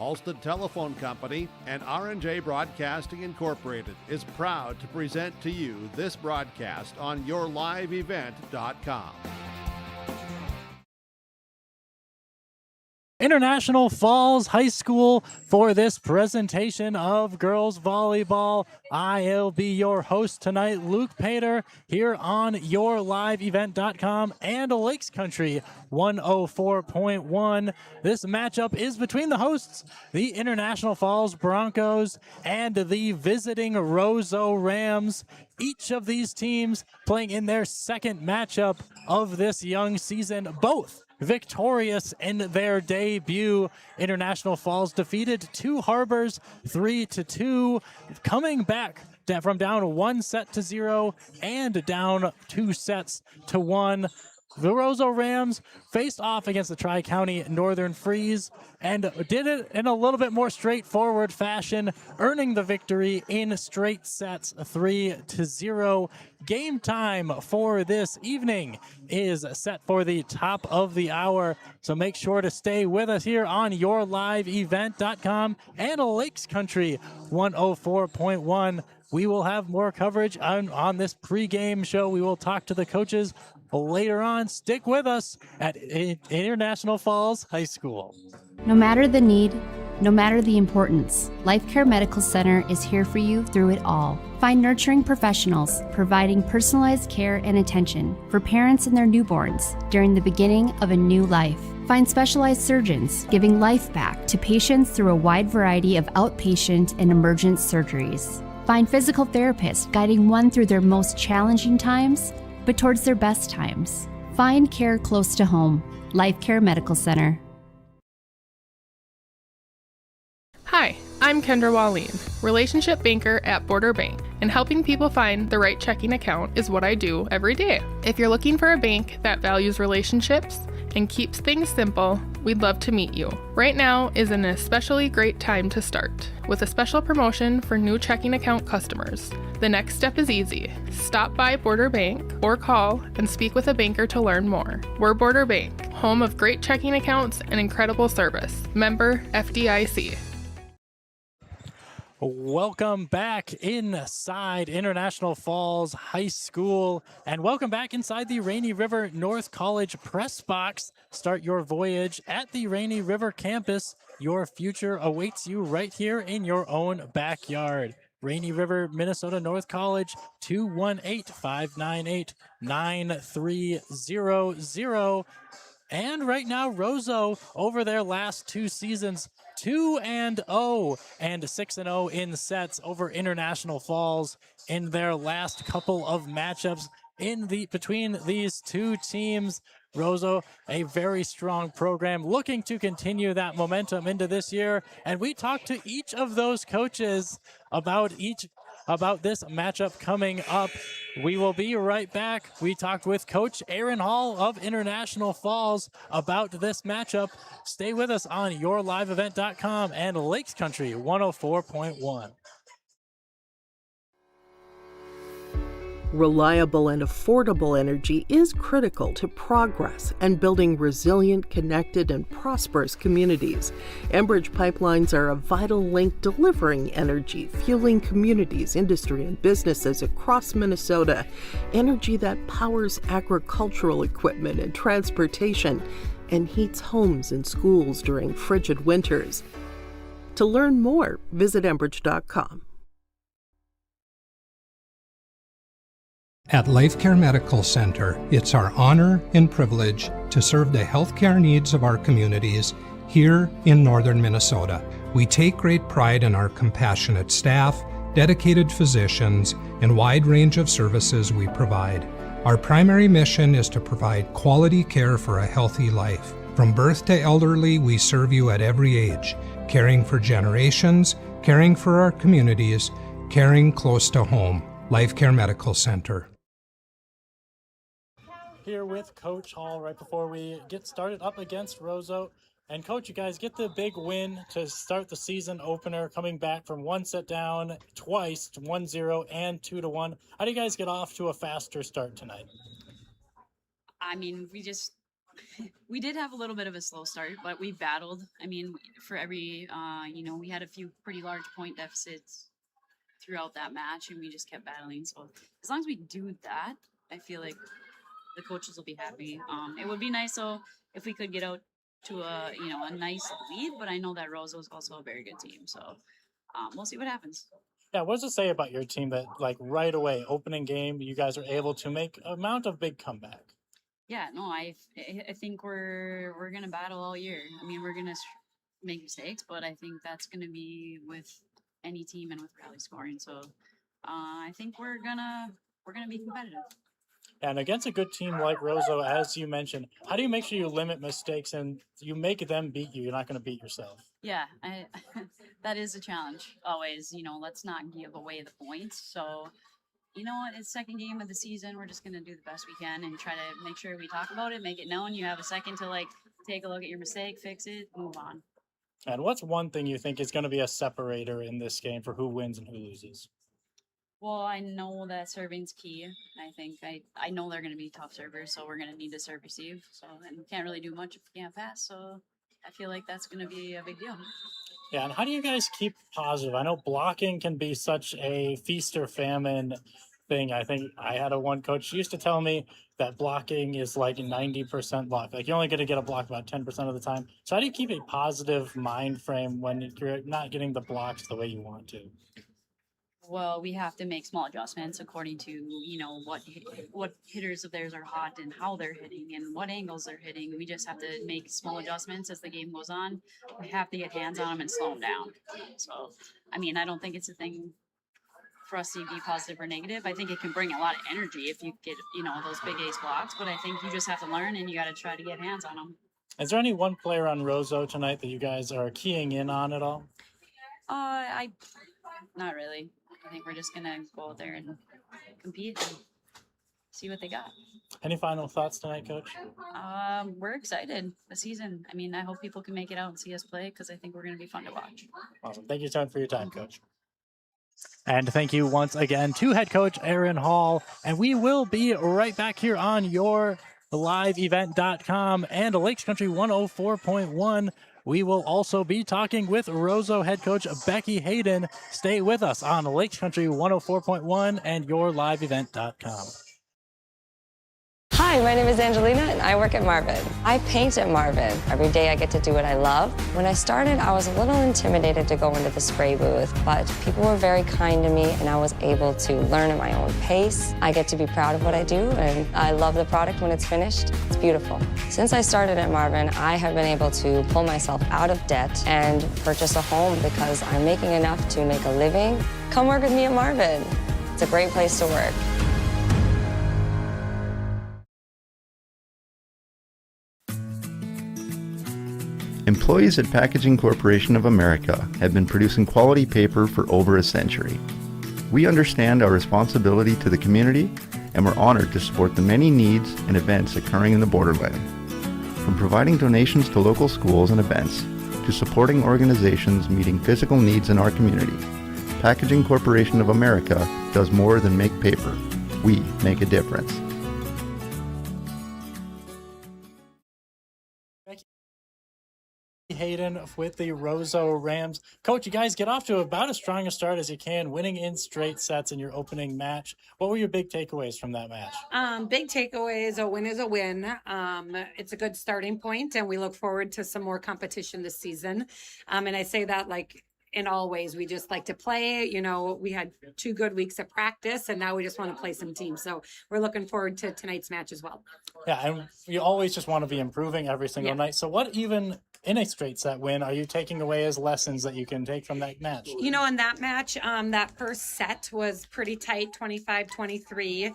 Halstead Telephone Company and R&J Broadcasting Incorporated is proud to present to you this broadcast on yourliveevent.com. International Falls High School for this presentation of girls volleyball. I'll be your host tonight, Luke Pater, here on yourliveevent.com and Lakes Country 104.1. This matchup is between the hosts, the International Falls Broncos, and the visiting Roseau Rams. Each of these teams playing in their second matchup of this young season, both victorious in their debut. International Falls defeated Two Harbors 3-2, coming back from down 1-0 and down 2-1. The Roseau Rams faced off against the Tri-County Northern Freeze and did it in a little bit more straightforward fashion, earning the victory in straight sets 3-0. Game time for this evening is set for the top of the hour, so make sure to stay with us here on yourliveevent.com and Lakes Country 104.1. We will have more coverage on this pregame show. We will talk to the coaches later on. Stick with us at International Falls High School. No matter the need, no matter the importance, Life Care Medical Center is here for you through it all. Find nurturing professionals providing personalized care and attention for parents and their newborns during the beginning of a new life. Find specialized surgeons giving life back to patients through a wide variety of outpatient and emergent surgeries. Find physical therapists guiding one through their most challenging times, but towards their best times. Find care close to home. Life Care Medical Center. Hi, I'm Kendra Wallin, relationship banker at Border Bank, and helping people find the right checking account is what I do every day. If you're looking for a bank that values relationships and keeps things simple, we'd love to meet you. Right now is an especially great time to start, with a special promotion for new checking account customers. The next step is easy. Stop by Border Bank or call and speak with a banker to learn more. We're Border Bank, home of great checking accounts and incredible service. Member FDIC. Welcome back inside International Falls High School, and welcome back inside the Rainy River North College press box. Start your voyage at the Rainy River campus. Your future awaits you right here in your own backyard. Rainy River, Minnesota North College, 218-598-9300. And right now, Roseau, over their last two seasons, 2-0 and 6-0 in sets over International Falls in their last couple of matchups between these two teams. Roseau, a very strong program, looking to continue that momentum into this year. And we talked to each of those coaches about this matchup coming up. We will be right back. We talked with Coach Aaron Hall of International Falls about this matchup. Stay with us on yourliveevent.com and Lakes Country 104.1. Reliable and affordable energy is critical to progress and building resilient, connected, and prosperous communities. Enbridge pipelines are a vital link delivering energy, fueling communities, industry, and businesses across Minnesota. Energy that powers agricultural equipment and transportation and heats homes and schools during frigid winters. To learn more, visit Enbridge.com. At Life Care Medical Center, it's our honor and privilege to serve the healthcare needs of our communities here in northern Minnesota. We take great pride in our compassionate staff, dedicated physicians, and wide range of services we provide. Our primary mission is to provide quality care for a healthy life. From birth to elderly, we serve you at every age, caring for generations, caring for our communities, caring close to home. Life Care Medical Center. Here with Coach Hall right before we get started up against Roseau. And Coach, you guys get the big win to start the season opener, coming back from one set down twice, 1-0 and 2-1. How do you guys get off to a faster start tonight? I mean, we We did have a little bit of a slow start, but we battled. I mean, for every, we had a few pretty large point deficits throughout that match, and we just kept battling. So as long as we do that, I feel like the coaches will be happy. It would be nice though if we could get out to a nice lead, but I know that Roseau is also a very good team, so we'll see what happens. Yeah, what does it say about your team that, like, right away, opening game, you guys are able to make amount of big comeback? Yeah, no, I think we're gonna battle all year. I mean, we're gonna make mistakes, but I think that's gonna be with any team and with rally scoring. So I think we're gonna be competitive. And against a good team like Roseau, as you mentioned, how do you make sure you limit mistakes and you make them beat you? You're not going to beat yourself. Yeah, that is a challenge always. Let's not give away the points. So, it's second game of the season. We're just going to do the best we can and try to make sure we talk about it, make it known. You have a second to take a look at your mistake, fix it, move on. And what's one thing you think is going to be a separator in this game for who wins and who loses? Well, I know that serving's key. I think I know they're going to be tough servers, so we're going to need to serve receive. So, and we can't really do much if we can't pass. So I feel like that's going to be a big deal. Yeah, and how do you guys keep positive? I know blocking can be such a feast or famine thing. I think I had one coach used to tell me that blocking is like 90% block. Like you're only going to get a block about 10% of the time. So how do you keep a positive mind frame when you're not getting the blocks the way you want to? Well, we have to make small adjustments according to, what hitters of theirs are hot and how they're hitting and what angles they're hitting. We just have to make small adjustments as the game goes on. We have to get hands on them and slow them down. So, I mean, I don't think it's a thing for us to be positive or negative. I think it can bring a lot of energy if you get, those big ace blocks. But I think you just have to learn and you got to try to get hands on them. Is there any one player on Roseau tonight that you guys are keying in on at all? Not really. I think we're just going to go out there and compete and see what they got. Any final thoughts tonight, Coach? We're excited. The season. I mean, I hope people can make it out and see us play because I think we're going to be fun to watch. Awesome. Thank you, Tom, for your time, Coach. And thank you once again to head coach Aaron Hall. And we will be right back here on your liveevent.com and Lakes Country 104.1. We will also be talking with Roseau head coach Becky Hayden. Stay with us on Lakes Country 104.1 and yourliveevent.com. Hi, my name is Angelina and I work at Marvin. I paint at Marvin. Every day I get to do what I love. When I started, I was a little intimidated to go into the spray booth, but people were very kind to me and I was able to learn at my own pace. I get to be proud of what I do and I love the product when it's finished. It's beautiful. Since I started at Marvin, I have been able to pull myself out of debt and purchase a home because I'm making enough to make a living. Come work with me at Marvin. It's a great place to work. Employees at Packaging Corporation of America have been producing quality paper for over a century. We understand our responsibility to the community, and we're honored to support the many needs and events occurring in the borderland. From providing donations to local schools and events, to supporting organizations meeting physical needs in our community, Packaging Corporation of America does more than make paper. We make a difference. Hayden with the Roseau Rams. Coach, you guys get off to about as strong a start as you can, winning in straight sets in your opening match. What were your big takeaways from that match? Big takeaways, a win is a win. It's a good starting point, and we look forward to some more competition this season. And I say that in all ways, we just like to play. We had 2 good weeks of practice, and now we just want to play some teams. So we're looking forward to tonight's match as well. Yeah, and you always just want to be improving every single night. So what even in a straight set win are you taking away as lessons that you can take from that match? In that match, that first set was pretty tight, 25-23.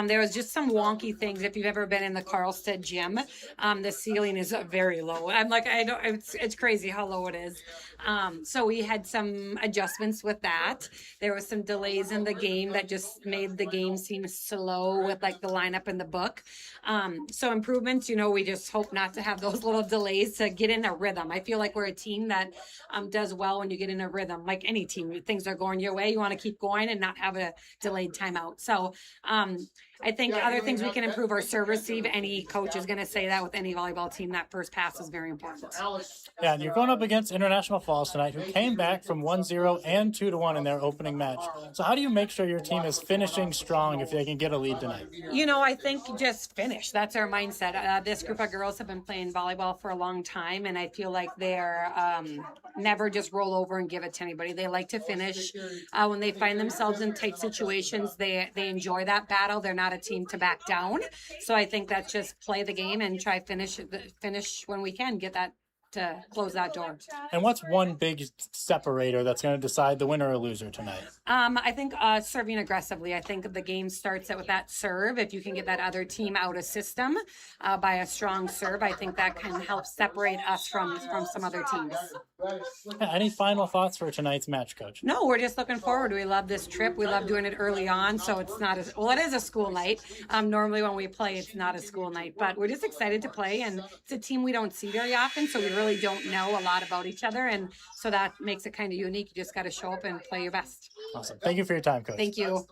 There was just some wonky things. If you've ever been in the Carlstead gym, the ceiling is very low. It's crazy how low it is. So we had some adjustments with that. There was some delays in the game that just made the game seem slow with the lineup in the book. So improvements, we just hope not to have those little delays to get in a rhythm. I feel like we're a team that does well when you get in a rhythm. Like any team, things are going your way, you want to keep going and not have a delayed timeout. So I think other things we can improve are serve receive. Any coach is going to say that with any volleyball team, that first pass is very important. Yeah, and you're going up against International Falls tonight, who came back from 1-0 and 2-1 in their opening match. So how do you make sure your team is finishing strong if they can get a lead tonight? I think just finish. That's our mindset. This group of girls have been playing volleyball for a long time, and I feel like they're never just roll over and give it to anybody. They like to finish. When they find themselves in tight situations, they enjoy that battle. They're not a team to back down. So I think that's just play the game and try finish when we can, get that to close that door. And what's one big separator that's going to decide the winner or loser tonight? I think serving aggressively. I think the game starts with that serve. If you can get that other team out of system by a strong serve, I think that can help separate us from some other teams. Any final thoughts for tonight's match, Coach? No, we're just looking forward. We love this trip. We love doing it early on, so it's not it is a school night. Normally when we play, it's not a school night, but we're just excited to play, and it's a team we don't see very often, so we really don't know a lot about each other, and so that makes it kind of unique. You just got to show up and play your best. Awesome. Thank you for your time, Coach. Thank you.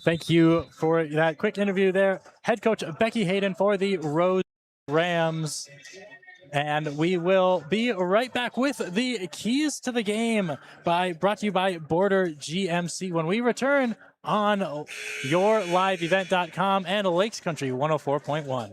Thank you for that quick interview there. Head coach Becky Hayden for the Roseau Rams. And we will be right back with the keys to the game brought to you by Border GMC when we return on yourliveevent.com and Lakes Country 104.1.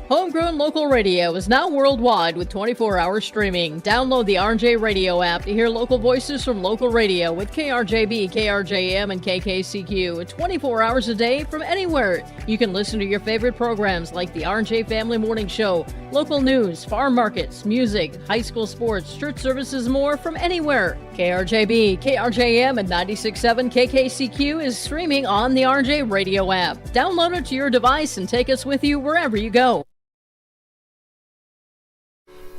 Homegrown local radio is now worldwide with 24-hour streaming. Download the RJ Radio app to hear local voices from local radio with KRJB, KRJM, and KKCQ 24 hours a day from anywhere. You can listen to your favorite programs like the RJ Family Morning Show, local news, farm markets, music, high school sports, church services, more from anywhere. KRJB, KRJM, and 96.7 KKCQ is streaming on the RJ Radio app. Download it to your device and take us with you wherever you go.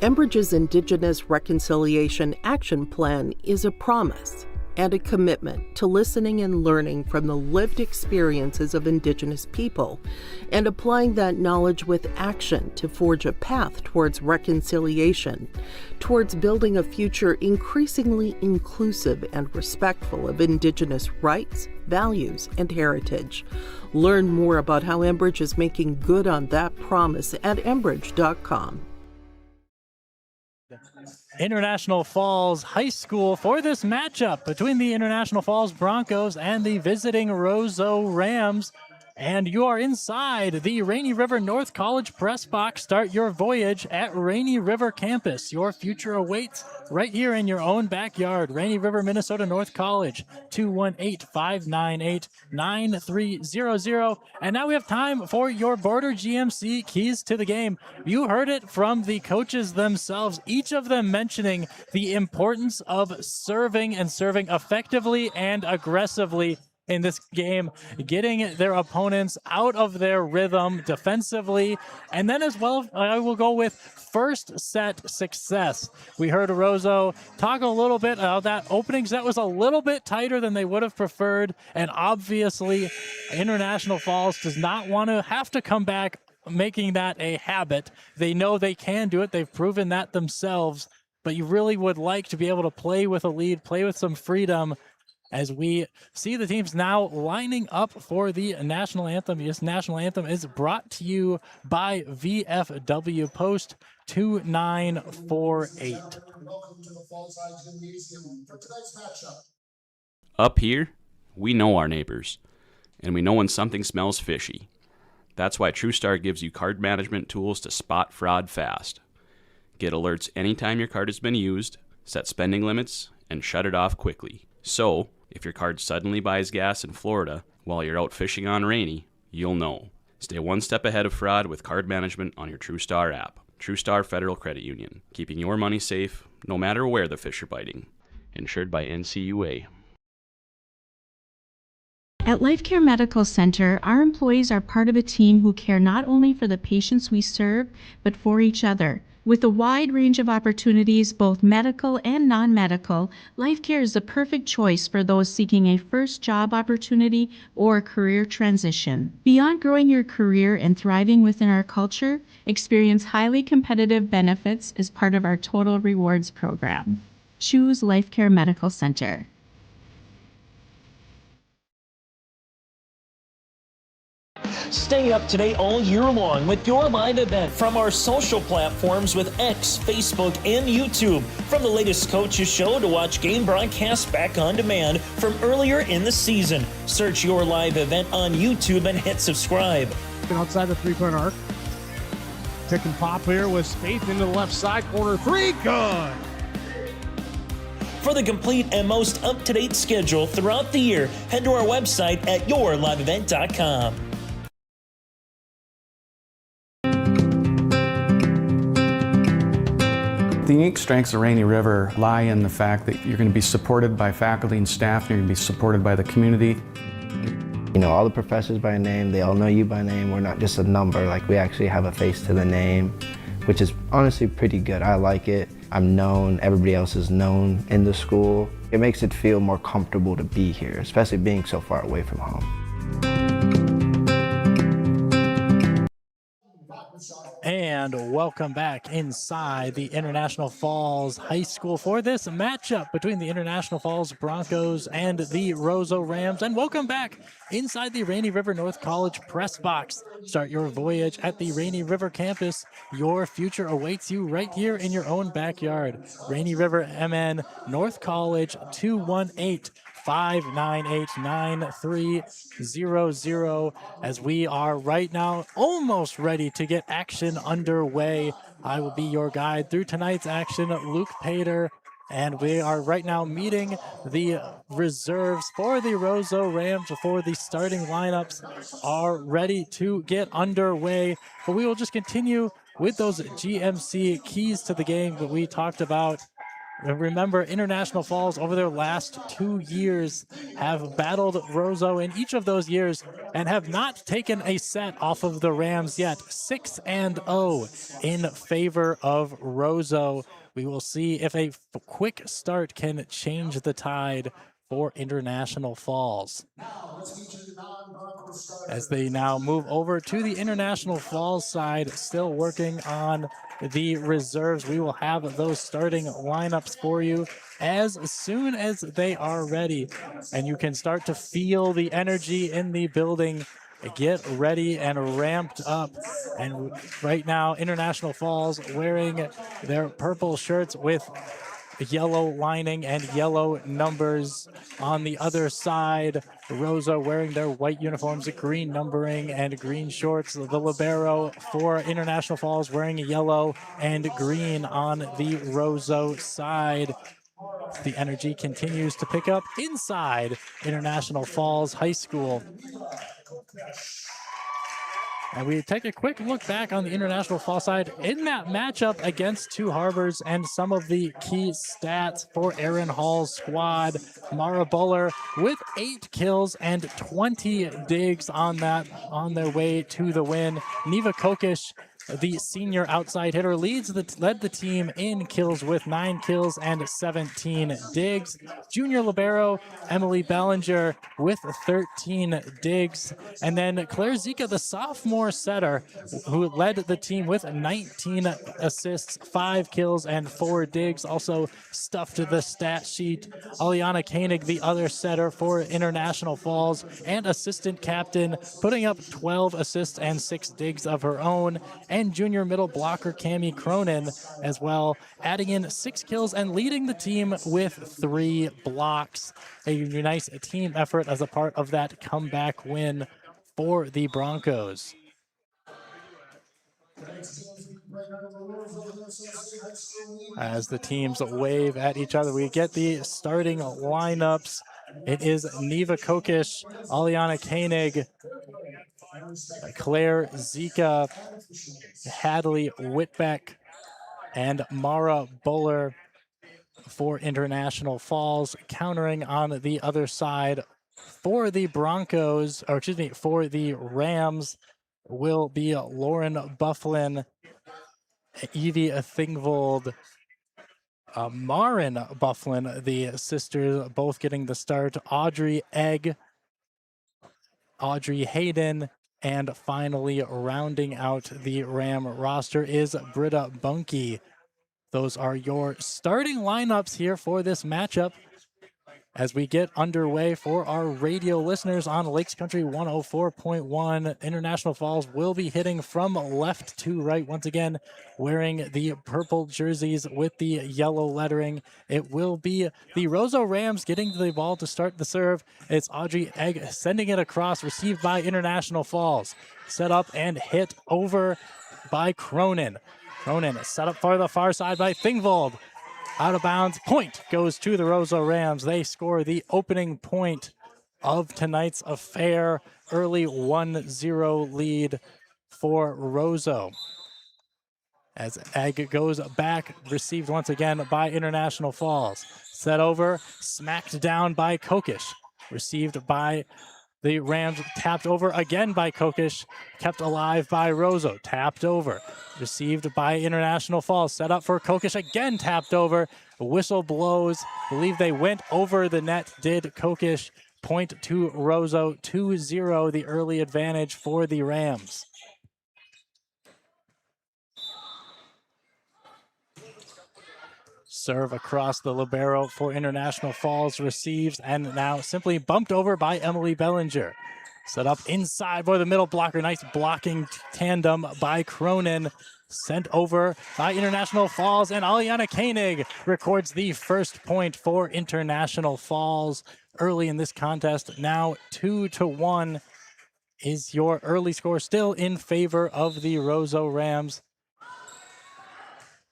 Enbridge's Indigenous Reconciliation Action Plan is a promise and a commitment to listening and learning from the lived experiences of Indigenous people and applying that knowledge with action to forge a path towards reconciliation, towards building a future increasingly inclusive and respectful of Indigenous rights, values, and heritage. Learn more about how Enbridge is making good on that promise at enbridge.com. International Falls High School for this matchup between the International Falls Broncos and the visiting Roseau Rams. And you are inside the Rainy River North College press box. Start your voyage at Rainy River campus. Your future awaits right here in your own backyard. Rainy River, Minnesota North College, 218-598-9300. And now we have time for your Border GMC keys to the game. You heard it from the coaches themselves, each of them mentioning the importance of serving and serving effectively and aggressively in this game, getting their opponents out of their rhythm defensively. And then as well, I will go with first set success. We heard Roseau talk a little bit about that opening set was a little bit tighter than they would have preferred. And obviously, International Falls does not want to have to come back making that a habit. They know they can do it. They've proven that themselves. But you really would like to be able to play with a lead, play with some freedom, as we see the teams now lining up for the national anthem. This national anthem is brought to you by VFW Post 2948. Up here, we know our neighbors, and we know when something smells fishy. That's why TrueStar gives you card management tools to spot fraud fast. Get alerts anytime your card has been used, set spending limits, and shut it off quickly. So, if your card suddenly buys gas in Florida while you're out fishing on Rainy, you'll know. Stay one step ahead of fraud with card management on your TrueStar app. TrueStar Federal Credit Union, keeping your money safe no matter where the fish are biting. Insured by NCUA. At Life Care Medical Center, our employees are part of a team who care not only for the patients we serve, but for each other. With a wide range of opportunities, both medical and non-medical, Life Care is the perfect choice for those seeking a first job opportunity or a career transition. Beyond growing your career and thriving within our culture, experience highly competitive benefits as part of our Total Rewards program. Choose Life Care Medical Center. Stay up to date all year long with your live event from our social platforms with X, Facebook, and YouTube. From the latest coaches show to watch game broadcasts back on demand from earlier in the season. Search your live event on YouTube and hit subscribe. Outside the three-point arc. Pick and pop here with Spaeth into the left side corner. Three, good. For the complete and most up-to-date schedule throughout the year, head to our website at yourliveevent.com. The unique strengths of Rainy River lie in the fact that you're going to be supported by faculty and staff, and you're going to be supported by the community. You know all the professors by name, they all know you by name. We're not just a number, like we actually have a face to the name, which is honestly pretty good. I like it. I'm known, everybody else is known in the school. It makes it feel more comfortable to be here, especially being so far away from home. And welcome back inside the International Falls High School for this matchup between the International Falls Broncos and the Roseau Rams. And welcome back inside the Rainy River North College press box. Start your voyage at the Rainy River campus. Your future awaits you right here in your own backyard. Rainy River MN North College 218-598-9300 as we are right now almost ready to get action underway. I will be your guide through tonight's action, Luke Pater, and we are right now meeting the reserves for the Roseau Rams before the starting lineups are ready to get underway. But we will just continue with those GMC keys to the game that we talked about. Remember, International Falls over their last 2 years have battled Roseau in each of those years and have not taken a set off of the Rams yet. 6-0 in favor of Roseau. We will see if a quick start can change the tide for International Falls. As they now move over to the International Falls side, still working on the reserves. We will have those starting lineups for you as soon as they are ready. And you can start to feel the energy in the building get ready and ramped up. And right now, International Falls wearing their purple shirts with yellow lining and yellow numbers. On the other side, Roseau wearing their white uniforms, green numbering and green shorts. The libero for International Falls wearing yellow and green on the Roseau side. The energy continues to pick up inside International Falls High School. And we take a quick look back on the International Falls side in that matchup against Two Harbors and some of the key stats for Aaron Hall's squad. Mara Buller with 8 kills and 20 digs on their way to the win. Neva Kokish, the senior outside hitter, led the team in kills with 9 kills and 17 digs. Junior libero Emily Ballinger with 13 digs. And then Claire Zika, the sophomore setter, who led the team with 19 assists, 5 kills, and 4 digs. Also stuffed the stat sheet. Aliana Koenig, the other setter for International Falls and assistant captain, putting up 12 assists and 6 digs of her own. And junior middle blocker Cami Cronin as well, adding in 6 kills and leading the team with 3 blocks. A nice team effort as a part of that comeback win for the Broncos. As the teams wave at each other, we get the starting lineups. It is Neva Kokish, Aliana Koenig, Claire Zika, Hadley Whitbeck, and Mara Buller for International Falls. Countering on the other side for the Broncos, or excuse me, for the Rams will be Lauren Bufflin, Evie Thingvold, Marin Bufflin, the sisters both getting the start, Audrey Egg, Audrey Hayden, and finally rounding out the Ram roster is Britta Bunke. Those are your starting lineups here for this matchup as we get underway for our radio listeners on Lakes Country 104.1. International Falls will be hitting from left to right once again, wearing the purple jerseys with the yellow lettering. It will be the Roseau Rams getting the ball to start the serve. It's Audrey Egg sending it across, received by International Falls. Set up and hit over by Cronin. Cronin set up for the far side by Thingvold. Out of bounds, point goes to the Roseau Rams. They score the opening point of tonight's affair. Early 1-0 lead for Roseau. As Egg goes back, received once again by International Falls. Set over, smacked down by Kokish. Received by the Rams, tapped over again by Kokish, kept alive by Roseau, tapped over, received by International Falls, set up for Kokish, again tapped over, whistle blows, believe they went over the net, did Kokish, point to Roseau, 2-0, the early advantage for the Rams. Serve across the libero for International Falls, receives, and now simply bumped over by Emily Bellinger. Set up inside for the middle blocker. Nice blocking tandem by Cronin. Sent over by International Falls, and Aliana Koenig records the first point for International Falls early in this contest. Now 2-1 is your early score, still in favor of the Roseau Rams.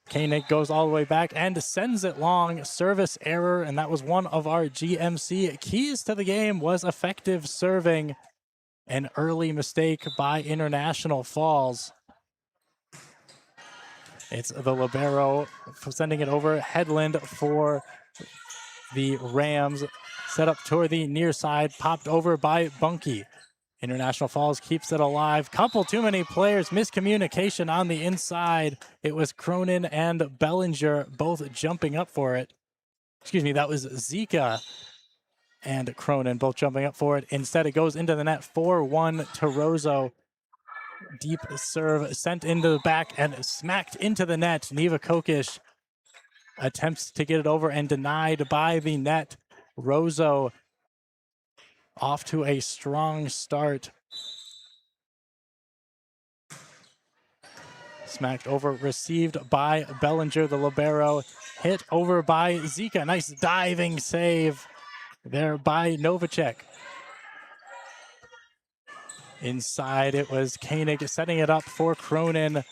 Koenig goes all the way back and sends it long. Service error, and that was one of our GMC keys to the game, was effective serving. An early mistake by International Falls. It's the libero sending it over. Headland for the Rams. Set up toward the near side, popped over by Bunke. International Falls keeps it alive. Couple too many players. Miscommunication on the inside. It was Cronin and Bellinger both jumping up for it. Excuse me, that was Zika and Cronin both jumping up for it. Instead, it goes into the net. 4-1 to Roseau. Deep serve sent into the back and smacked into the net. Neva Kokish attempts to get it over and denied by the net. Roseau off to a strong start. Smacked over, received by Bellinger, the libero. Hit over by Zika. Nice diving save there by Novacek. Inside, it was Koenig setting it up for Cronin.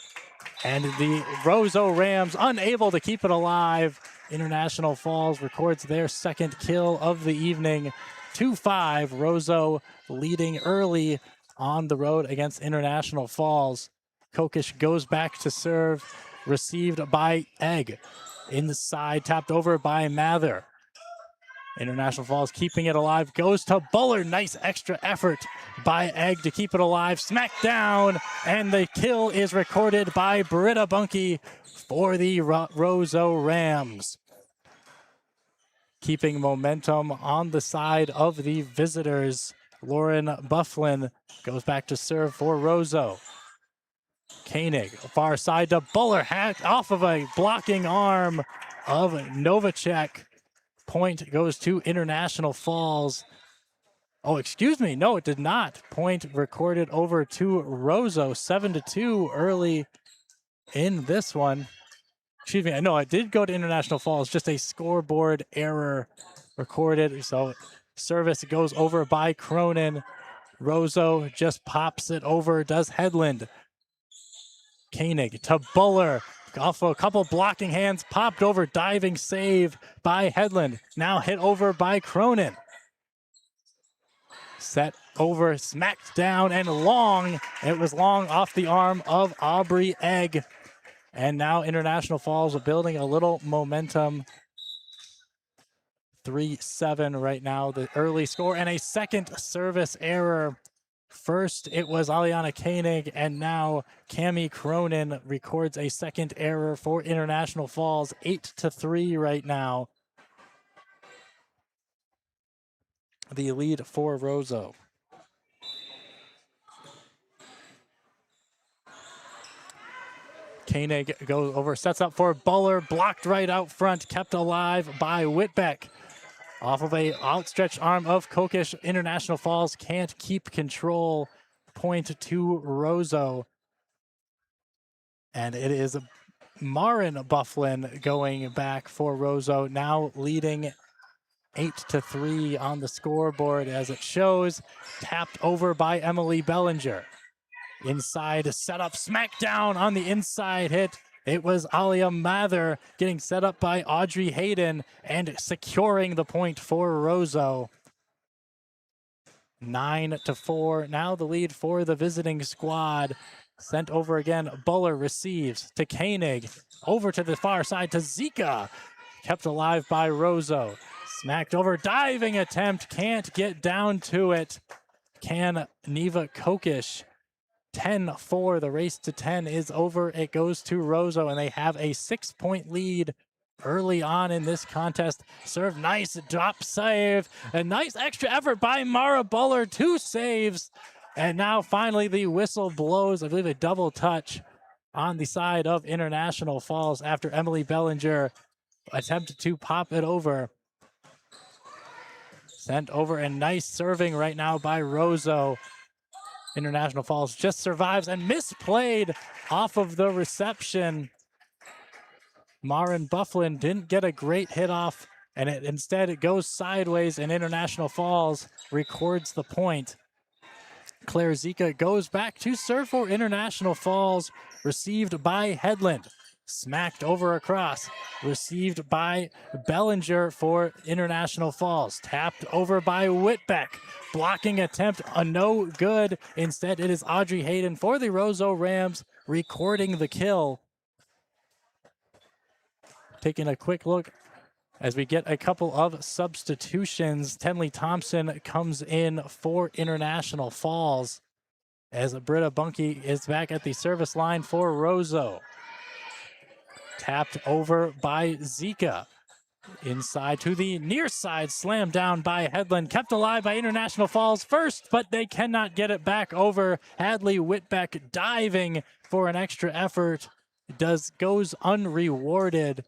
And the Roseau Rams unable to keep it alive. International Falls records their second kill of the evening. 2-5, Roseau leading early on the road against International Falls. Kokish goes back to serve, received by Egg. Inside, tapped over by Mather. International Falls keeping it alive, goes to Buller. Nice extra effort by Egg to keep it alive. Smacked down, and the kill is recorded by Britta Bunke for the Roseau Rams. Keeping momentum on the side of the visitors. Lauren Bufflin goes back to serve for Roseau. Koenig, far side to Buller, hacked off of a blocking arm of Novacek. Point goes to International Falls. Oh, excuse me. No, it did not. Point recorded over to Roseau. 7-2 early in this one. Excuse me. I know it did go to International Falls. Just a scoreboard error recorded. So service goes over by Cronin. Roseau just pops it over. Does Headland. Koenig to Buller. Off a couple blocking hands. Popped over. Diving save by Headland. Now hit over by Cronin. Set over. Smacked down and long. It was long off the arm of Aubrey Egg. And now International Falls building a little momentum. 3-7 right now, the early score, and a second service error. First, it was Aliana Koenig, and now Cami Cronin records a second error for International Falls. 8-3 right now. The lead for Roseau. Koenig goes over, sets up for Buller, blocked right out front, kept alive by Whitbeck. Off of a outstretched arm of Kokish, International Falls can't keep control. Point to Roseau. And it is Marin Bufflin going back for Roseau, now leading 8-3 on the scoreboard as it shows. Tapped over by Emily Bellinger. Inside setup, smackdown on the inside hit. It was Alia Mather getting set up by Audrey Hayden and securing the point for Roseau. 9-4. Now the lead for the visiting squad. Sent over again. Buller receives to Koenig. Over to the far side to Zika. Kept alive by Roseau. Smacked over. Diving attempt. Can't get down to it. Can Neva Kokish. 10-4. The race to 10 is over. It goes to Roseau, and they have a 6-point lead early on in this contest. Serve, nice drop save. A nice extra effort by Mara Buller. 2 saves. And now finally the whistle blows. I believe a double touch on the side of International Falls after Emily Bellinger attempted to pop it over. Sent over, and nice serving right now by Roseau. International Falls just survives and misplayed off of the reception. Marin Bufflin didn't get a great hit off, and instead it goes sideways, and International Falls records the point. Claire Zika goes back to serve for International Falls, received by Headland. Smacked over across, received by Bellinger for International Falls. Tapped over by Whitbeck. Blocking attempt, a no good. Instead, it is Audrey Hayden for the Roseau Rams, recording the kill. Taking a quick look as we get a couple of substitutions. Tenley Thompson comes in for International Falls as Britta Bunke is back at the service line for Roseau. Tapped over by Zika. Inside to the near side, slammed down by Headland. Kept alive by International Falls first, but they cannot get it back over. Hadley Whitbeck diving for an extra effort. Goes unrewarded.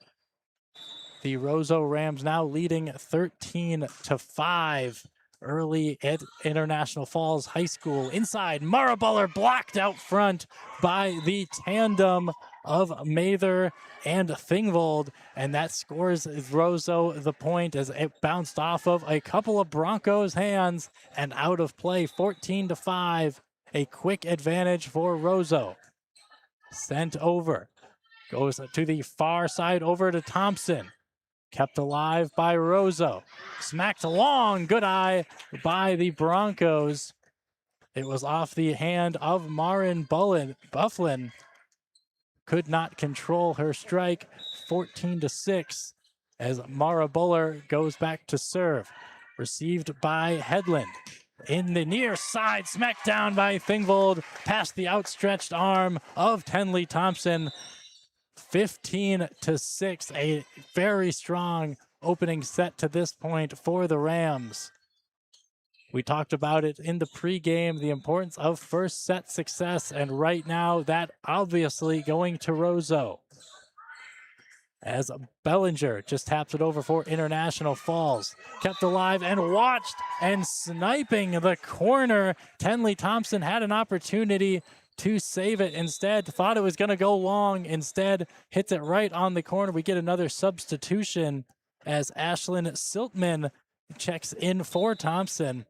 The Roseau Rams now leading 13-5 early at International Falls High School. Inside, Mara Buller blocked out front by the tandem of Mather and Thingvold, and that scores Roseau the point as it bounced off of a couple of Broncos' hands and out of play. 14-5, a quick advantage for Roseau. Sent over, goes to the far side over to Thompson. Kept alive by Roseau. Smacked long, good eye by the Broncos. It was off the hand of Marin Bufflin. Could not control her strike. 14-6 as Mara Buller goes back to serve. Received by Headland. In the near side, smacked down by Thingvold. Past the outstretched arm of Tenley Thompson. 15-6, a very strong opening set to this point for the Rams. We talked about it in the pregame, the importance of first set success, and right now that obviously going to Roseau. As Bellinger just taps it over for International Falls. Kept alive and watched and sniping the corner. Tenley Thompson had an opportunity to save it. Instead, thought it was going to go long. Instead, hits it right on the corner. We get another substitution as Ashlyn Siltman checks in for Thompson.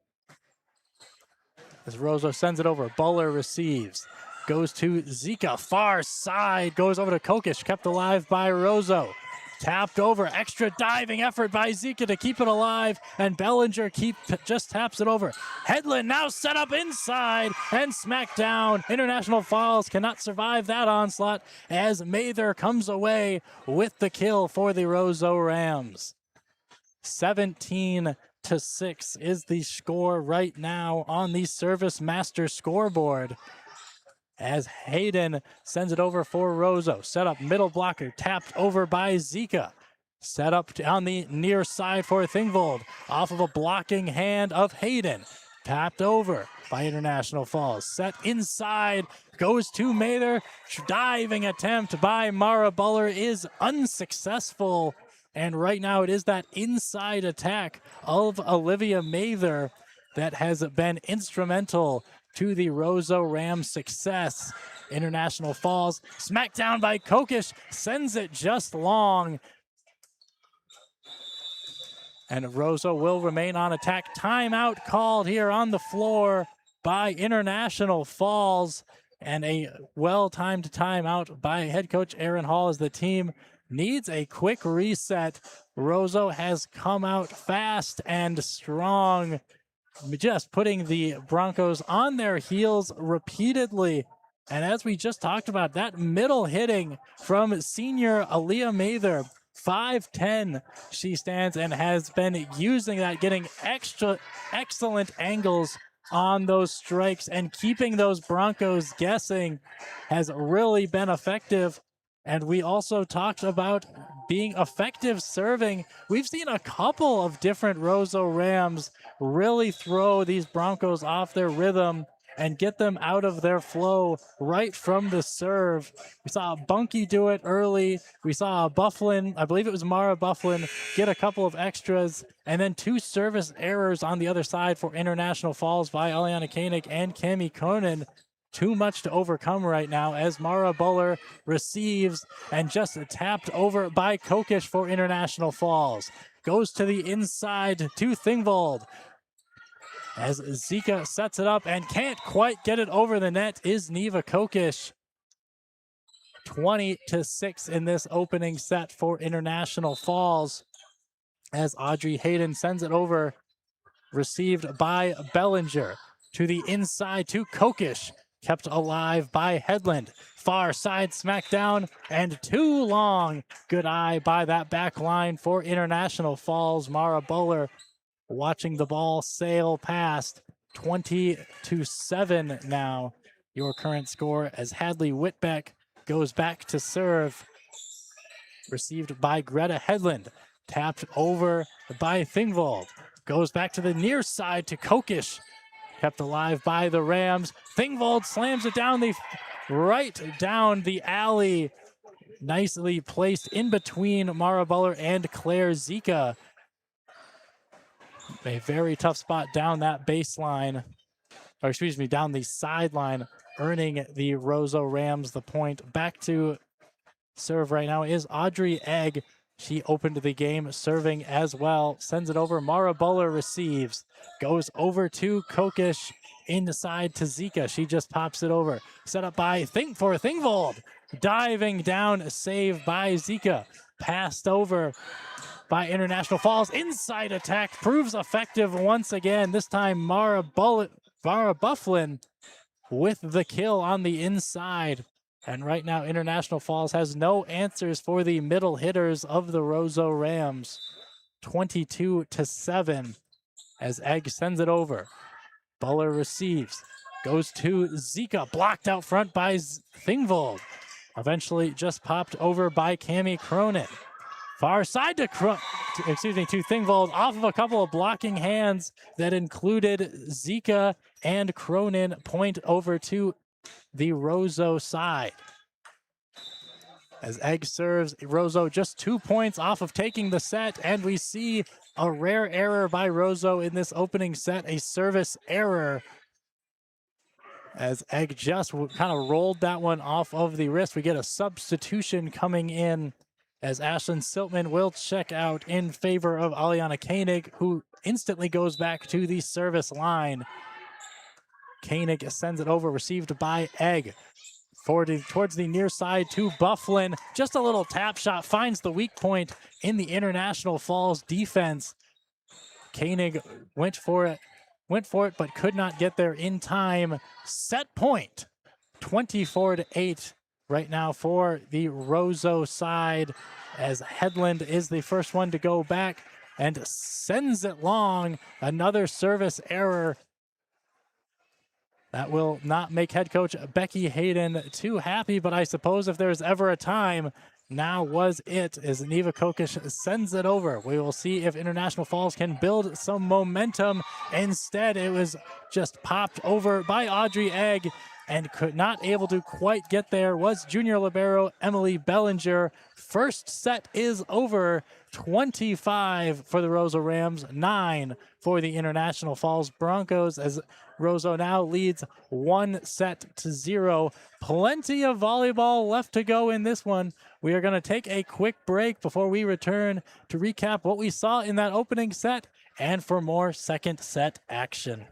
As Roseau sends it over, Buller receives. Goes to Zika, far side, goes over to Kokish, kept alive by Roseau. Tapped over, extra diving effort by Zika to keep it alive, and Bellinger just taps it over. Headland now set up inside and smacked down. International Falls cannot survive that onslaught as Mather comes away with the kill for the Roseau Rams. 17-6 is the score right now on the Service Master scoreboard. As Hayden sends it over for Roseau. Set up middle blocker, tapped over by Zika. Set up on the near side for Thingvold. Off of a blocking hand of Hayden. Tapped over by International Falls. Set inside, goes to Mather. Diving attempt by Mara Buller is unsuccessful. And right now it is that inside attack of Olivia Mather that has been instrumental to the Roseau Rams' success. International Falls, smacked down by Kokish, sends it just long. And Roseau will remain on attack. Timeout called here on the floor by International Falls. And a well-timed timeout by head coach Aaron Hall as the team needs a quick reset. Roseau has come out fast and strong, just putting the Broncos on their heels repeatedly. And as we just talked about, that middle hitting from senior Aaliyah Mather, 5'10" she stands, and has been using that, getting excellent angles on those strikes and keeping those Broncos guessing has really been effective. And we also talked about being effective serving. We've seen a couple of different Roseau Rams really throw these Broncos off their rhythm and get them out of their flow right from the serve. We saw Bunky do it early. We saw Bufflin, I believe it was Mara Bufflin, get a couple of extras, and then 2 service errors on the other side for International Falls by Aliana Koenig and Cami Cronin. Too much to overcome right now as Mara Buller receives and just tapped over by Kokish for International Falls. Goes to the inside to Thingvold. As Zika sets it up and can't quite get it over the net is Neva Kokish. 20-6 in this opening set for International Falls. As Audrey Hayden sends it over, received by Bellinger. To the inside to Kokish. Kept alive by Headland. Far side smackdown and too long. Good eye by that back line for International Falls. Mara Buller watching the ball sail past. 20-7 now, your current score, as Hadley Whitbeck goes back to serve. Received by Greta Headland. Tapped over by Thingvold. Goes back to the near side to Kokish. Kept alive by the Rams. Thingvold slams it down right down the alley. Nicely placed in between Mara Buller and Claire Zika. A very tough spot down that baseline, or excuse me, down the sideline, earning the Roseau Rams the point. Back to serve right now is Audrey Egg. She opened the game serving as well. Sends it over. Mara Buller receives. Goes over to Kokish. Inside to Zika. She just pops it over. Set up by Thingvold. Diving down. Save by Zika. Passed over by International Falls. Inside attack proves effective once again. This time Mara Bufflin with the kill on the inside. And right now, International Falls has no answers for the middle hitters of the Roseau Rams. 22-7 as Egg sends it over. Buller receives. Goes to Zika. Blocked out front by Thingvold. Eventually just popped over by Cami Cronin. Far side to Thingvold, off of a couple of blocking hands that included Zika and Cronin. Point over to the Roseau side. As Egg serves, Roseau just 2 points off of taking the set, and we see a rare error by Roseau in this opening set, a service error. As Egg just kind of rolled that one off of the wrist. We get a substitution coming in as Ashlyn Siltman will check out in favor of Aliana Koenig, who instantly goes back to the service line. Koenig sends it over, received by Egg. Forward towards the near side to Bufflin. Just a little tap shot, finds the weak point in the International Falls defense. Koenig went for it, but could not get there in time. Set point, 24-8 right now for the Roseau side, as Headland is the first one to go back. and sends it long. Another service error. That will not make head coach Becky Hayden too happy, but I suppose if there's ever a time, now was it, as Neva Kokish sends it over. We will see if International Falls can build some momentum. Instead, it was just popped over by Audrey Egg, and could not able to quite get there was junior libero Emily Bellinger. First set is over. 25 for the Roseau Rams, 9 for the International Falls Broncos, as Roseau now leads 1-0. Plenty of volleyball left to go in this one. We are going to take a quick break before we return to recap what we saw in that opening set and for more second set action.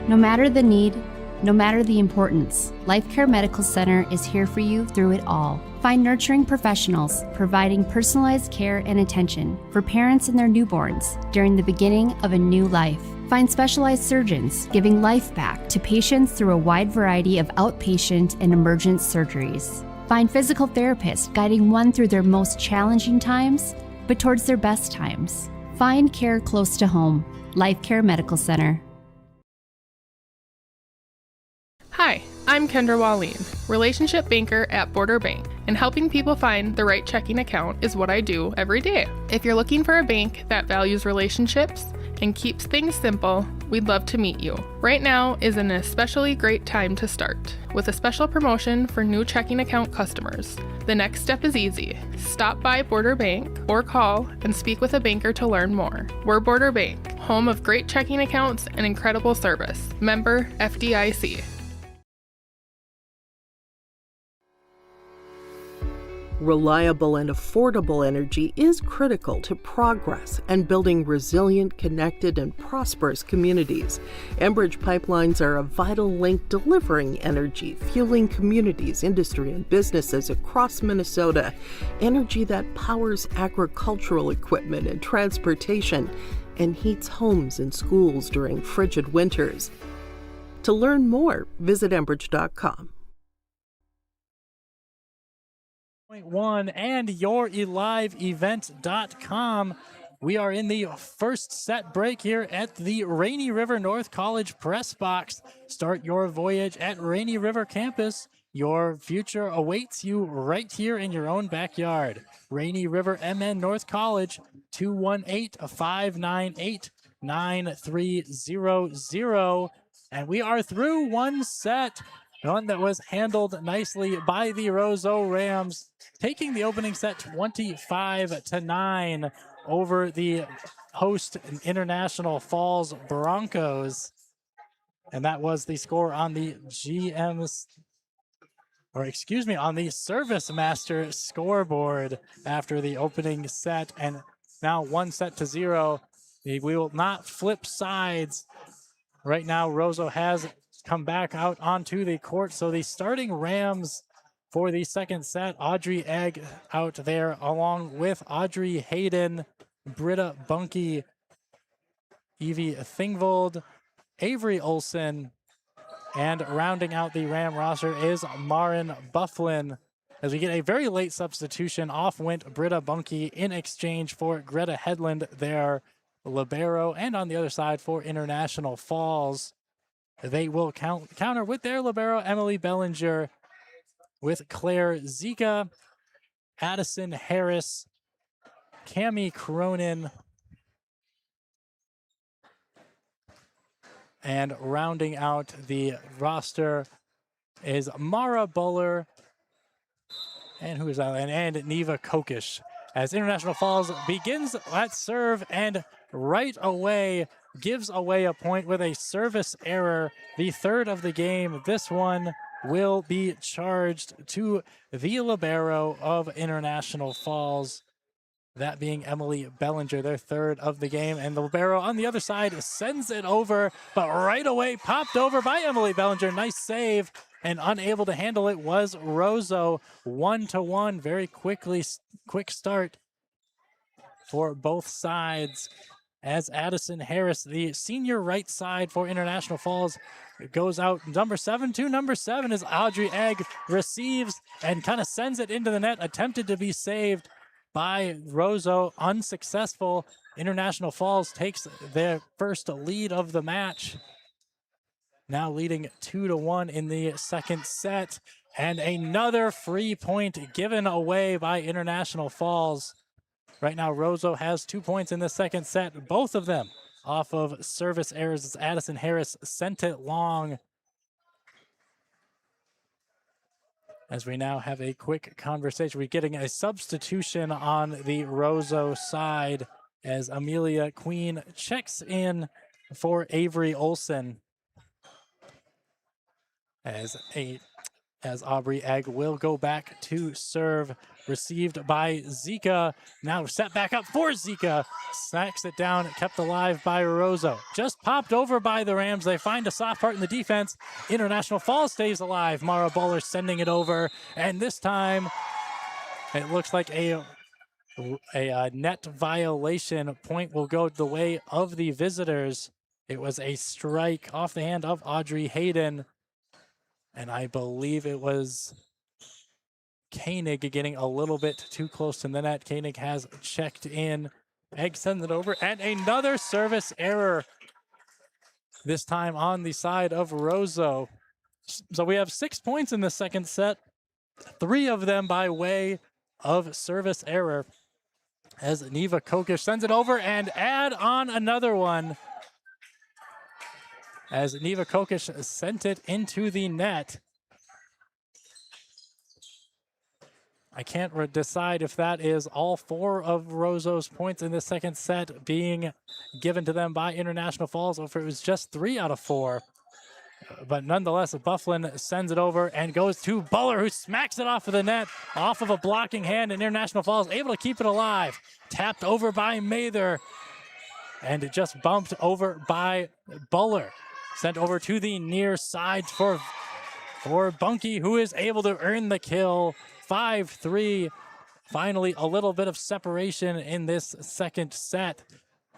No matter the need, no matter the importance, Life Care Medical Center is here for you through it all. Find nurturing professionals providing personalized care and attention for parents and their newborns during the beginning of a new life. Find specialized surgeons giving life back to patients through a wide variety of outpatient and emergent surgeries. Find physical therapists guiding one through their most challenging times, but towards their best times. Find care close to home. Life Care Medical Center. Hi, I'm Kendra Wallin, relationship banker at Border Bank, and helping people find the right checking account is what I do every day. If you're looking for a bank that values relationships and keeps things simple, we'd love to meet you. Right now is an especially great time to start, with a special promotion for new checking account customers. The next step is easy. Stop by Border Bank or call and speak with a banker to learn more. We're Border Bank, home of great checking accounts and incredible service. Member FDIC. Reliable and affordable energy is critical to progress and building resilient, connected, and prosperous communities. Enbridge pipelines are a vital link delivering energy, fueling communities, industry, and businesses across Minnesota. Energy that powers agricultural equipment and transportation and heats homes and schools during frigid winters. To learn more, visit Enbridge.com. .1 and YourEliveEvent.com. We are in the first set break here at the Rainy River North College Press Box. Start your voyage at Rainy River campus. Your future awaits you right here in your own backyard. Rainy River MN North College, 218-598-9300. And we are through one set. One that was handled nicely by the Roseau Rams, taking the opening set 25-9 over the host International Falls Broncos. And that was the score on the on the Service Master scoreboard after the opening set. And now 1-0. We will not flip sides. Right now, Roseau has come back out onto the court. So the starting Rams for the second set, Audrey Egg out there along with Audrey Hayden, Britta Bunke, Evie Thingvold, Avery Olson, and rounding out the Ram roster is Marin Bufflin. As we get a very late substitution, off went Britta Bunke in exchange for Greta Headland, their libero, and on the other side for International Falls, they will counter with their libero, Emily Bellinger, with Claire Zika, Addison Harris, Cami Cronin, and rounding out the roster is Mara Buller, and who is that? And Neva Kokish. As International Falls begins at serve and right away gives away a point with a service error, the third of the game. This one will be charged to the libero of International Falls, that being Emily Bellinger, their third of the game. And the libero on the other side sends it over, but right away popped over by Emily Bellinger. Nice save, and unable to handle it was Roseau. 1-1, very quick start for both sides, as Addison Harris, the senior right side for International Falls, goes out number 7 to number 7 as Audrey Egg receives and kind of sends it into the net, attempted to be saved by Roseau, unsuccessful. International Falls takes their first lead of the match. Now leading 2-1 in the second set. And another free point given away by International Falls. Right now, Roseau has 2 points in the second set, both of them off of service errors as Addison Harris sent it long. As we now have a quick conversation, we're getting a substitution on the Roseau side as Amelia Queen checks in for Avery Olson. As Aubrey Egg will go back to serve, received by Zika. Now set back up for Zika. Smacks it down, kept alive by Roseau. Just popped over by the Rams. They find a soft part in the defense. International Falls stays alive. Mara Bowler sending it over. And this time, it looks like a net violation. Point will go the way of the visitors. It was a strike off the hand of Audrey Hayden. And I believe it was Koenig getting a little bit too close to the net. Koenig has checked in. Egg sends it over. And another service error. This time on the side of Roseau. So we have 6 points in the second set. 3 of them by way of service error. As Neva Kokish sends it over and add on another one. As Neva Kokish sent it into the net. I can't decide if that is all 4 of Roseau's points in the second set being given to them by International Falls, or if it was just 3 out of 4. But nonetheless, Bufflin sends it over and goes to Buller, who smacks it off of the net, off of a blocking hand, and International Falls able to keep it alive. Tapped over by Mather, and it just bumped over by Buller. Sent over to the near side for Bunky, who is able to earn the kill. 5-3. Finally, a little bit of separation in this second set.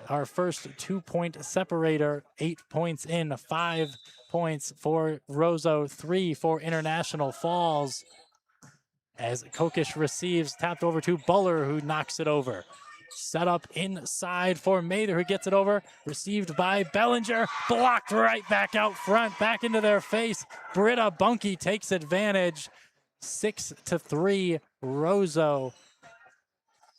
Our first 2-point separator, 8 points in, 5 points for Roseau, 3 for International Falls. As Kokish receives, tapped over to Buller, who knocks it over. Set up inside for Mather, who gets it over. Received by Bellinger. Blocked right back out front. Back into their face. Britta Bunky takes advantage. 6-3 Roseau.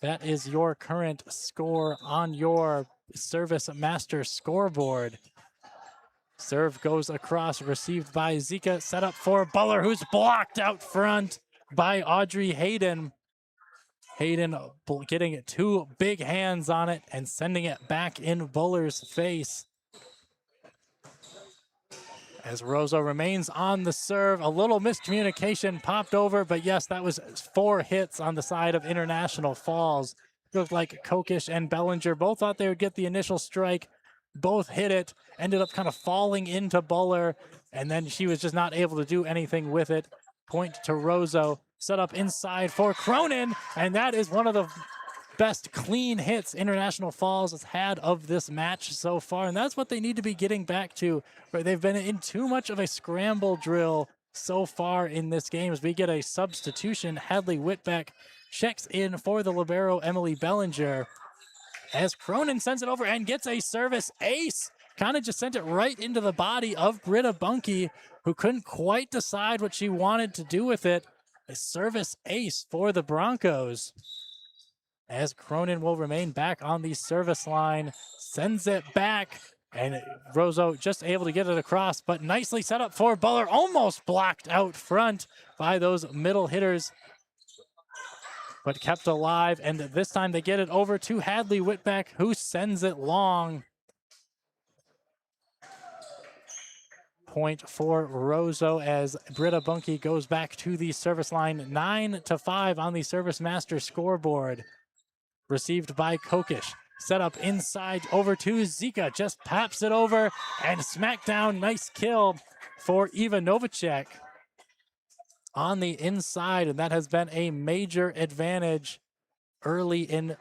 That is your current score on your Service Master scoreboard. Serve goes across. Received by Zika. Set up for Buller, who's blocked out front by Audrey Hayden. Hayden getting 2 big hands on it and sending it back in Buller's face. As Roseau remains on the serve, a little miscommunication popped over, but yes, that was 4 hits on the side of International Falls. It looked like Kokish and Bellinger both thought they would get the initial strike. Both hit it, ended up kind of falling into Buller, and then she was just not able to do anything with it. Point to Roseau. Set up inside for Cronin, and that is one of the best clean hits International Falls has had of this match so far, and that's what they need to be getting back to, where they've been in too much of a scramble drill so far in this game. As we get a substitution, Hadley Whitbeck checks in for the libero Emily Bellinger, as Cronin sends it over and gets a service ace. Kind of just sent it right into the body of Britta Bunky, who couldn't quite decide what she wanted to do with it. A service ace for the Broncos. As Cronin will remain back on the service line, sends it back, and Roseau just able to get it across, but nicely set up for Buller, almost blocked out front by those middle hitters, but kept alive, and this time they get it over to Hadley Whitbeck, who sends it long. Point for Roseau as Britta Bunky goes back to the service line. 9-5 on the Service Master scoreboard. Received by Kokish. Set up inside over to Zika. Just pops it over and smackdown. Nice kill for Eva Novacek on the inside. And that has been a major advantage early in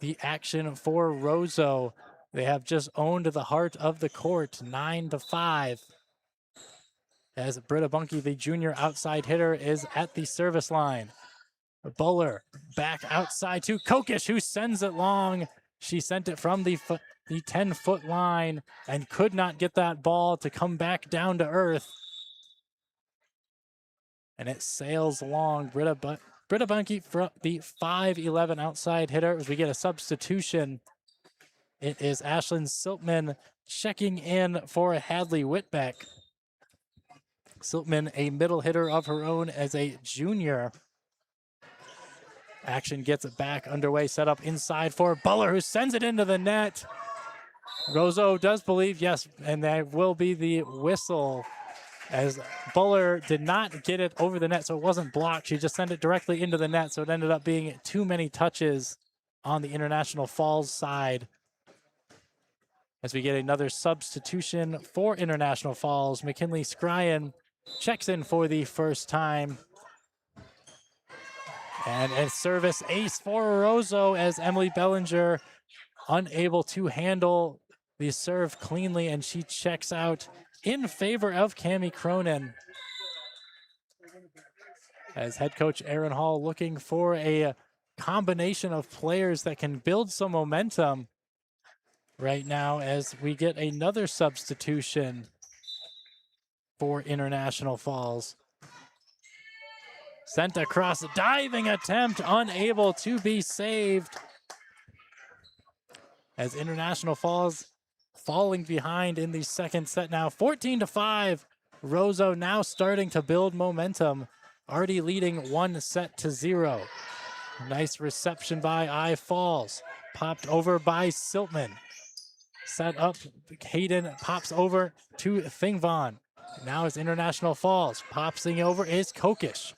the action for Roseau. They have just owned the heart of the court. 9-5. As Britta Bunky, the junior outside hitter, is at the service line. Buller back outside to Kokish, who sends it long. She sent it from the 10-foot line and could not get that ball to come back down to earth. And it sails along. Britta Bunke from the 5'11" outside hitter as we get a substitution. It is Ashlyn Siltman checking in for Hadley Whitbeck. Siltman, a middle hitter of her own as a junior. Action gets it back underway, set up inside for Buller, who sends it into the net. Roseau does believe, yes, and that will be the whistle, as Buller did not get it over the net, so it wasn't blocked. She just sent it directly into the net, so it ended up being too many touches on the International Falls side. As we get another substitution for International Falls, McKinley Scryan checks in for the first time. And a service ace for Roseau as Emily Bellinger unable to handle the serve cleanly, and she checks out in favor of Cammie Cronin. As head coach Aaron Hall looking for a combination of players that can build some momentum right now, as we get another substitution for International Falls. Sent across, diving attempt, unable to be saved. As International Falls falling behind in the second set now, 14-5. Roseau now starting to build momentum, already leading 1-0. Nice reception by I Falls, popped over by Siltman. Set up, Hayden pops over to Thingvon. Now it's International Falls, popping over is Kokish.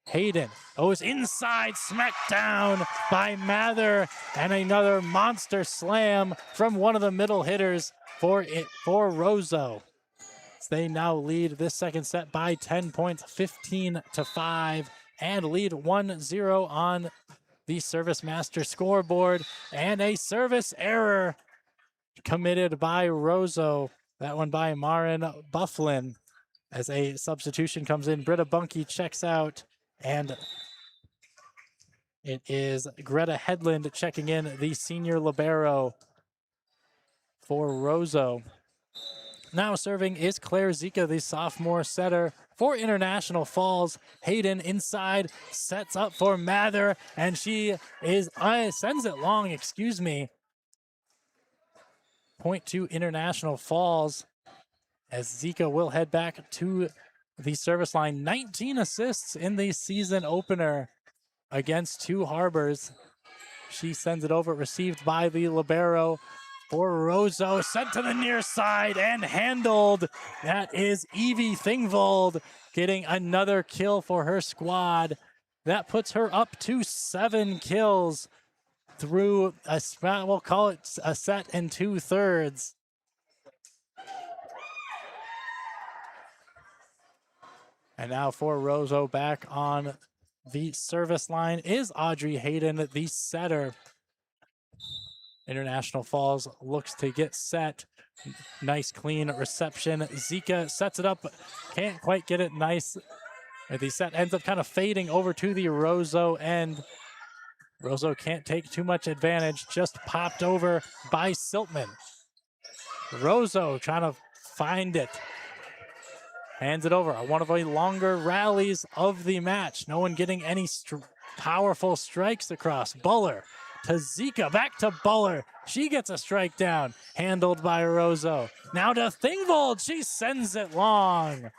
Hayden goes inside, smacked down by Mather, and another monster slam from one of the middle hitters for Roseau. So they now lead this second set by 10 points, 15-5, and lead 1-0 on the Service Master scoreboard. And a service error committed by Roseau. That one by Marin Bufflin. As a substitution comes in, Britta Bunke checks out. And it is Greta Hedlund checking in, the senior libero for Roseau. Now serving is Claire Zika, the sophomore setter for International Falls. Hayden inside, sets up for Mather, and she is sends it long, excuse me. Point to International Falls, as Zika will head back to the service line. 19 assists in the season opener against Two Harbors. She sends it over, received by the libero for Roseau, sent to the near side and handled. That is Evie Thingvold getting another kill for her squad. That puts her up to 7 kills through we'll call it a set and 2/3. And now for Roseau back on the service line is Audrey Hayden, the setter. International Falls looks to get set. Nice clean reception. Zika sets it up, can't quite get it nice. The set ends up kind of fading over to the Roseau end. Roseau can't take too much advantage, just popped over by Siltman. Roseau trying to find it. Hands it over. One of the longer rallies of the match. No one getting any powerful strikes across. Buller to Zika. Back to Buller. She gets a strike down. Handled by Roseau. Now to Thingvold. She sends it long.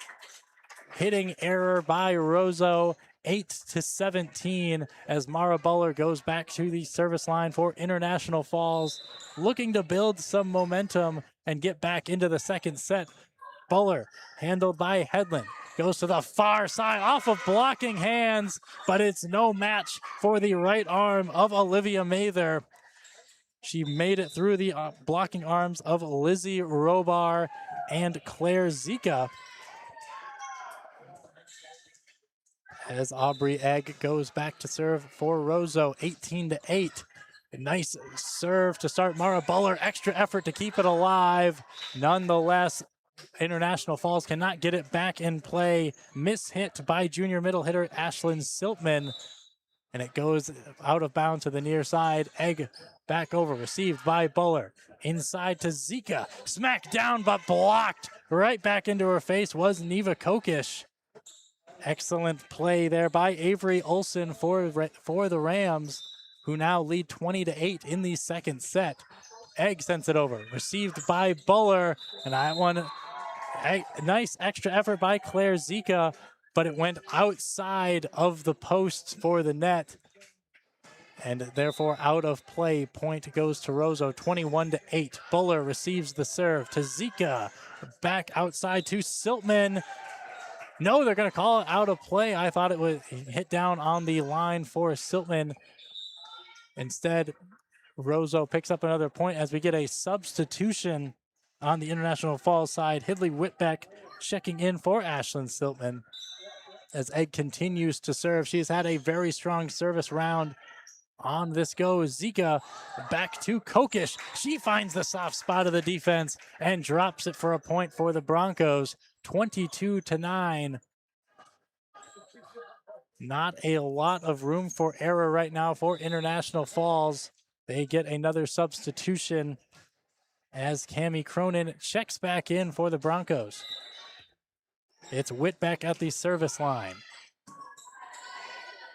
Hitting error by Roseau. 8-17 as Mara Buller goes back to the service line for International Falls. Looking to build some momentum and get back into the second set. Buller, handled by Hedlund, goes to the far side off of blocking hands, but it's no match for the right arm of Olivia Mather. She made it through the blocking arms of Lizzie Robar and Claire Zika. As Aubrey Egg goes back to serve for Roseau, 18-8. A nice serve to start Mara Buller, extra effort to keep it alive. Nonetheless, International Falls cannot get it back in play. Miss hit by junior middle hitter Ashlyn Siltman. and it goes out of bounds to the near side. Egg back over, received by Buller. Inside to Zika, smacked down but blocked. Right back into her face was Neva Kokish. Excellent play there by Avery Olson for the Rams, who now lead 20-8 in the second set. Egg sends it over, received by Buller, and that one, nice extra effort by Claire Zika, but it went outside of the posts for the net, and therefore out of play. Point goes to Roseau, 21-8. Buller receives the serve to Zika, back outside to Siltman. No, they're going to call it out of play. I thought it would hit down on the line for Siltman. Instead, Roseau picks up another point as we get a substitution on the International Falls side. Hidley Whitbeck checking in for Ashlyn Siltman as Egg continues to serve. She's had a very strong service round. On this goes Zika, back to Kokish. She finds the soft spot of the defense and drops it for a point for the Broncos, 22-9. Not a lot of room for error right now for International Falls. They get another substitution as Cammie Cronin checks back in for the Broncos. It's Whitbeck at the service line.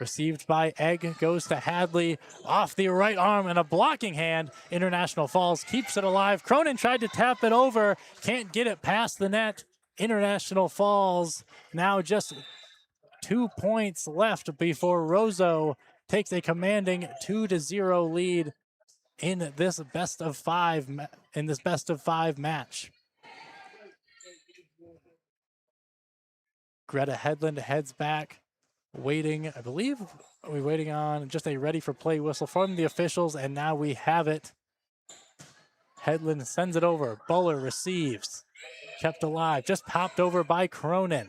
Received by Egg, goes to Hadley, off the right arm and a blocking hand. International Falls keeps it alive. Cronin tried to tap it over, can't get it past the net. International Falls now just 2 points left before Roseau takes a commanding 2-0 lead in this best of five match. Greta Hedlund heads back, waiting, I believe, are we waiting on just a ready for play whistle from the officials, and now we have it. Hedlund sends it over. Buller receives. Kept alive, just popped over by Cronin.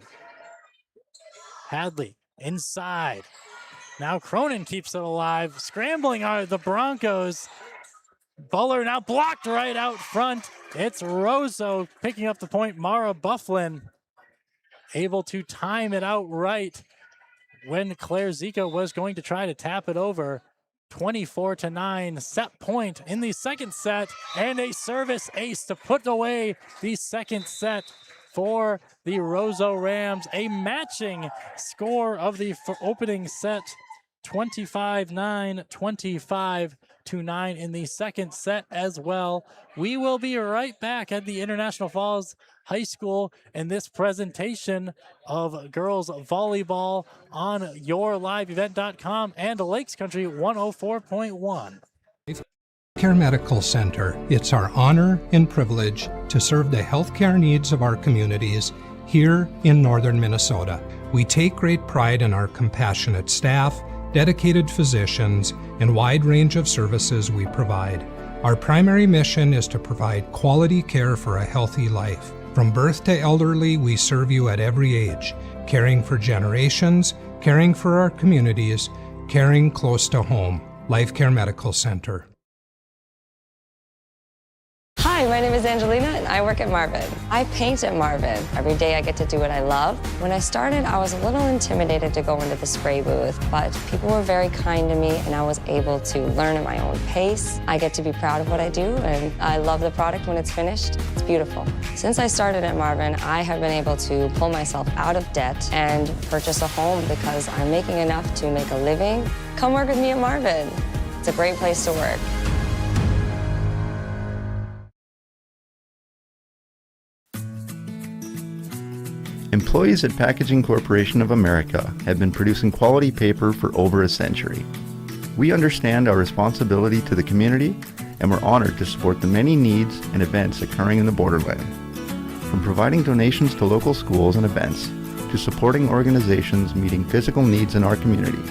Hadley inside. Now Cronin keeps it alive. Scrambling are the Broncos. Buller now blocked right out front. It's Roseau picking up the point. Mara Bufflin able to time it out right when Claire Zika was going to try to tap it over. 24-9, set point in the second set, and a service ace to put away the second set for the Roseau Rams. A matching score of the opening set, 25-9, 25-9 in the second set as well. We will be right back at the International Falls High School in this presentation of girls volleyball on yourliveevent.com and Lakes Country 104.1. Care Medical Center. It's our honor and privilege to serve the healthcare needs of our communities here in northern Minnesota. We take great pride in our compassionate staff, dedicated physicians, and wide range of services we provide. Our primary mission is to provide quality care for a healthy life. From birth to elderly, we serve you at every age, caring for generations, caring for our communities, caring close to home. Life Care Medical Center. Hi, my name is Angelina and I work at Marvin. I paint at Marvin. Every day I get to do what I love. When I started, I was a little intimidated to go into the spray booth, but people were very kind to me and I was able to learn at my own pace. I get to be proud of what I do and I love the product when it's finished. It's beautiful. Since I started at Marvin, I have been able to pull myself out of debt and purchase a home because I'm making enough to make a living. Come work with me at Marvin. It's a great place to work. Employees at Packaging Corporation of America have been producing quality paper for over a century. We understand our responsibility to the community, and we're honored to support the many needs and events occurring in the borderland. From providing donations to local schools and events, to supporting organizations meeting physical needs in our community,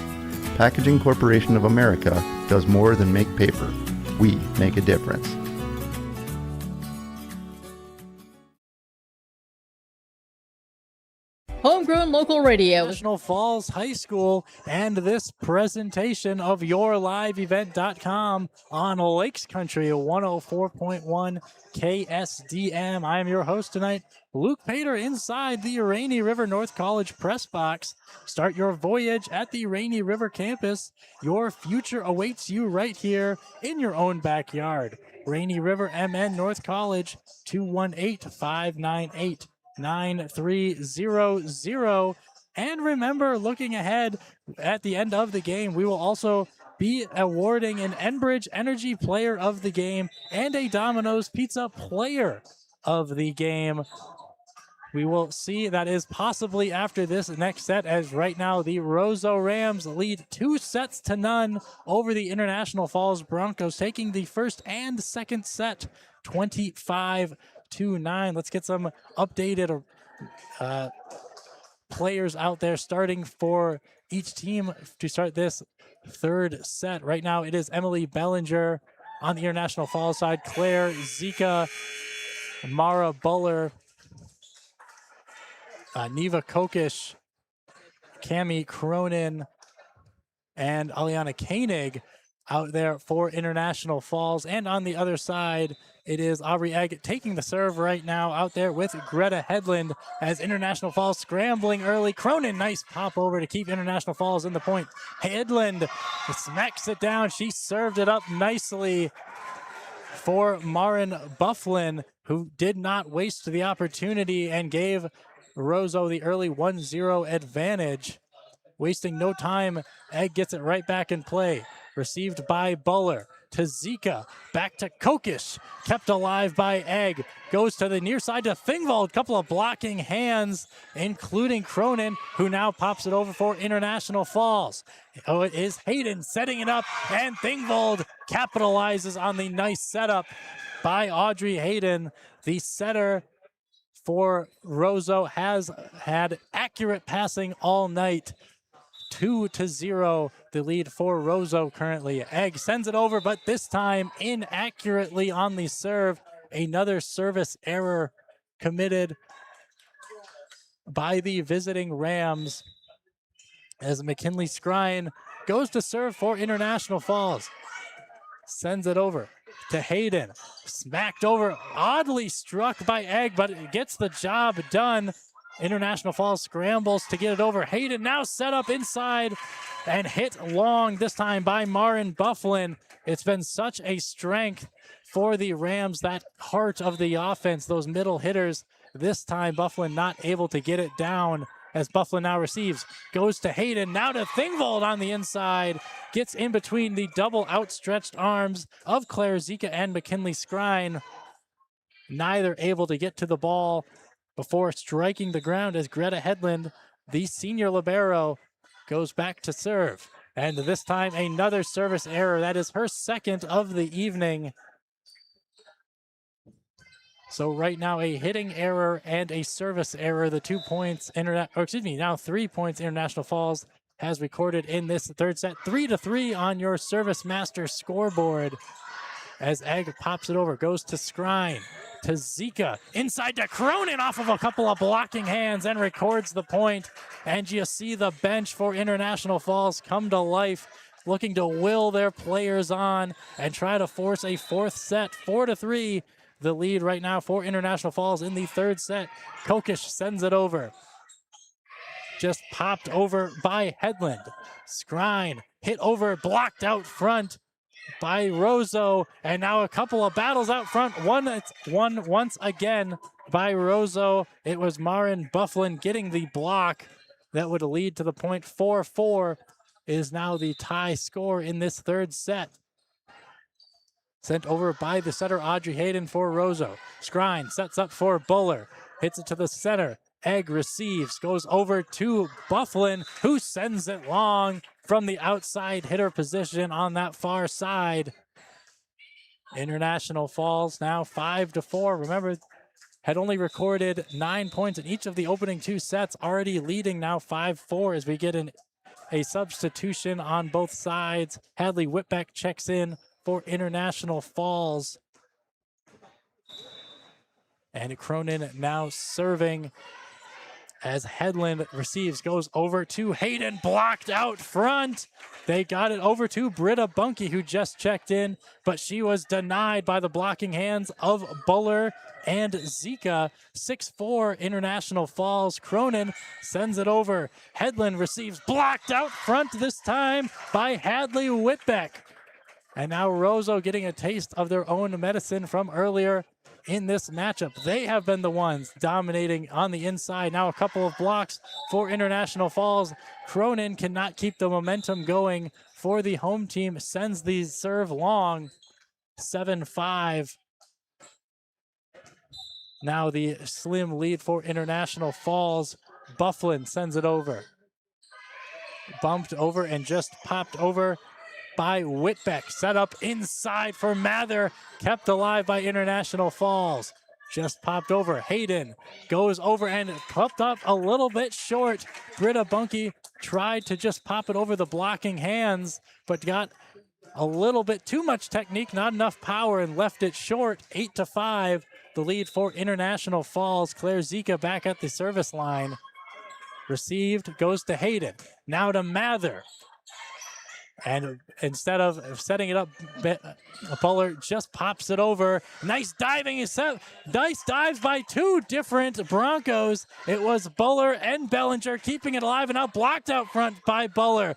Packaging Corporation of America does more than make paper. We make a difference. Homegrown Local Radio. National Falls High School and this presentation of YourLiveEvent.com on Lakes Country 104.1 KSDM. I am your host tonight, Luke Pater, inside the Rainy River North College press box. Start your voyage at the Rainy River campus. Your future awaits you right here in your own backyard. Rainy River MN North College, 218-598-9300. And remember, looking ahead at the end of the game, we will also be awarding an Enbridge Energy Player of the Game and a Domino's Pizza Player of the Game. We will see that is possibly after this next set, as right now the Roseau Rams lead 2-0 over the International Falls Broncos, taking the first and second set 25-9. Let's get some updated players out there starting for each team to start this third set. Right now it is Emily Bellinger on the International Falls side, Claire Zika, Mara Buller, Neva Kokish, Cami Cronin, and Aliana Koenig out there for International Falls. And on the other side, it is Aubrey Egg taking the serve right now out there with Greta Hedlund as International Falls scrambling early. Cronin, nice pop over to keep International Falls in the point. Hedlund smacks it down. She served it up nicely for Marin Bufflin, who did not waste the opportunity and gave Roseau the early 1-0 advantage. Wasting no time, Egg gets it right back in play. Received by Buller to Zika, back to Kokish, kept alive by Egg, goes to the near side to Thingvold, couple of blocking hands, including Cronin, who now pops it over for International Falls. Oh, it is Hayden setting it up, and Thingvold capitalizes on the nice setup by Audrey Hayden. The setter for Roseau has had accurate passing all night. 2-0, the lead for Roseau currently. Egg sends it over, but this time inaccurately on the serve. Another service error committed by the visiting Rams as McKinley Skrine goes to serve for International Falls. Sends it over to Hayden. Smacked over, oddly struck by Egg, but it gets the job done. International Falls scrambles to get it over. Hayden now set up inside and hit long, this time by Marin Bufflin. It's been such a strength for the Rams, that heart of the offense, those middle hitters. This time Bufflin not able to get it down as Bufflin now receives. Goes to Hayden, now to Thingvold on the inside. Gets in between the double outstretched arms of Claire Zika and McKinley Skrine. Neither able to get to the ball before striking the ground as Greta Hedlund, the senior libero, goes back to serve. And this time another service error. That is her second of the evening. So right now a hitting error and a service error. The 2 points, now 3 points International Falls has recorded in this third set. 3-3 on your Service Master scoreboard as Egg pops it over, goes to Skrine, to Zika, inside to Cronin off of a couple of blocking hands and records the point. And you see the bench for International Falls come to life, looking to will their players on and try to force a fourth set. 4-3, the lead right now for International Falls in the third set. Kokish sends it over. Just popped over by Hedlund. Skrine hit over, blocked out front by Roseau, and now a couple of battles out front. One once again by Roseau. It was Marin Bufflin getting the block that would lead to the point. 4-4 is now the tie score in this third set. Sent over by the setter Audrey Hayden for Roseau. Skrine sets up for Buller, hits it to the center. Egg receives, goes over to Bufflin, who sends it long from the outside hitter position on that far side. International Falls now 5-4. Remember, had only recorded 9 points in each of the opening two sets, already leading now 5-4 as we get a substitution on both sides. Hadley Whitbeck checks in for International Falls. And Cronin now serving as Headland receives, goes over to Hayden, blocked out front. They got it over to Britta Bunke, who just checked in, but she was denied by the blocking hands of Buller and Zika. 6-4 International Falls. Cronin sends it over. Headland receives, blocked out front this time by Hadley Whitbeck. And now Roseau getting a taste of their own medicine from earlier in this matchup. They have been the ones dominating on the inside. Now a couple of blocks for International Falls. Cronin cannot keep the momentum going for the home team. Sends the serve long. 7-5. Now the slim lead for International Falls. Bufflin sends it over. Bumped over and just popped over by Whitbeck. Set up inside for Mather. Kept alive by International Falls. Just popped over. Hayden goes over and popped up a little bit short. Britta Bunke tried to just pop it over the blocking hands, but got a little bit too much technique, not enough power, and left it short. 8-5, the lead for International Falls. Claire Zika back at the service line. Received, goes to Hayden. Now to Mather. And instead of setting it up, Buller just pops it over. Nice diving, nice dives by two different Broncos. It was Buller and Bellinger keeping it alive, and now blocked out front by Buller.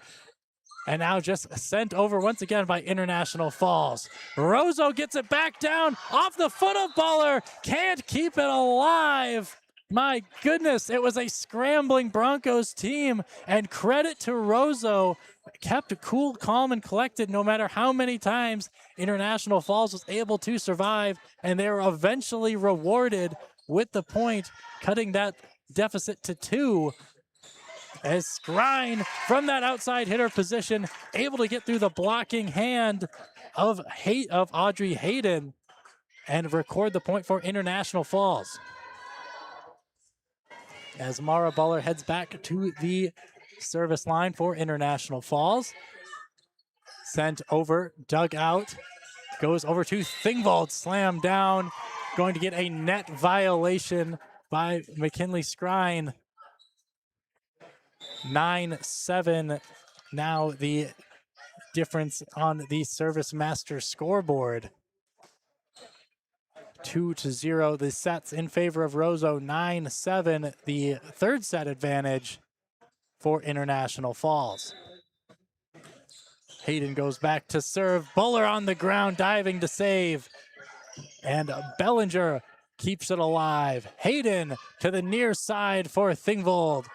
And now just sent over once again by International Falls. Roseau gets it back down off the foot of Buller. Can't keep it alive. My goodness, it was a scrambling Broncos team, and credit to Roseau. Kept cool, calm, and collected no matter how many times International Falls was able to survive, and they were eventually rewarded with the point, cutting that deficit to 2. As Skrine, from that outside hitter position, able to get through the blocking hand of Audrey Hayden and record the point for International Falls. As Mara Buller heads back to the service line for International Falls. Sent over, dug out, goes over to Thingvold, slam down, going to get a net violation by McKinley Skrine. 9-7, now the difference on the Service Master scoreboard. 2-0, the sets in favor of Roseau. 9-7, the third set advantage for International Falls. Hayden goes back to serve. Buller on the ground, diving to save. And Bellinger keeps it alive. Hayden to the near side for Thingvold.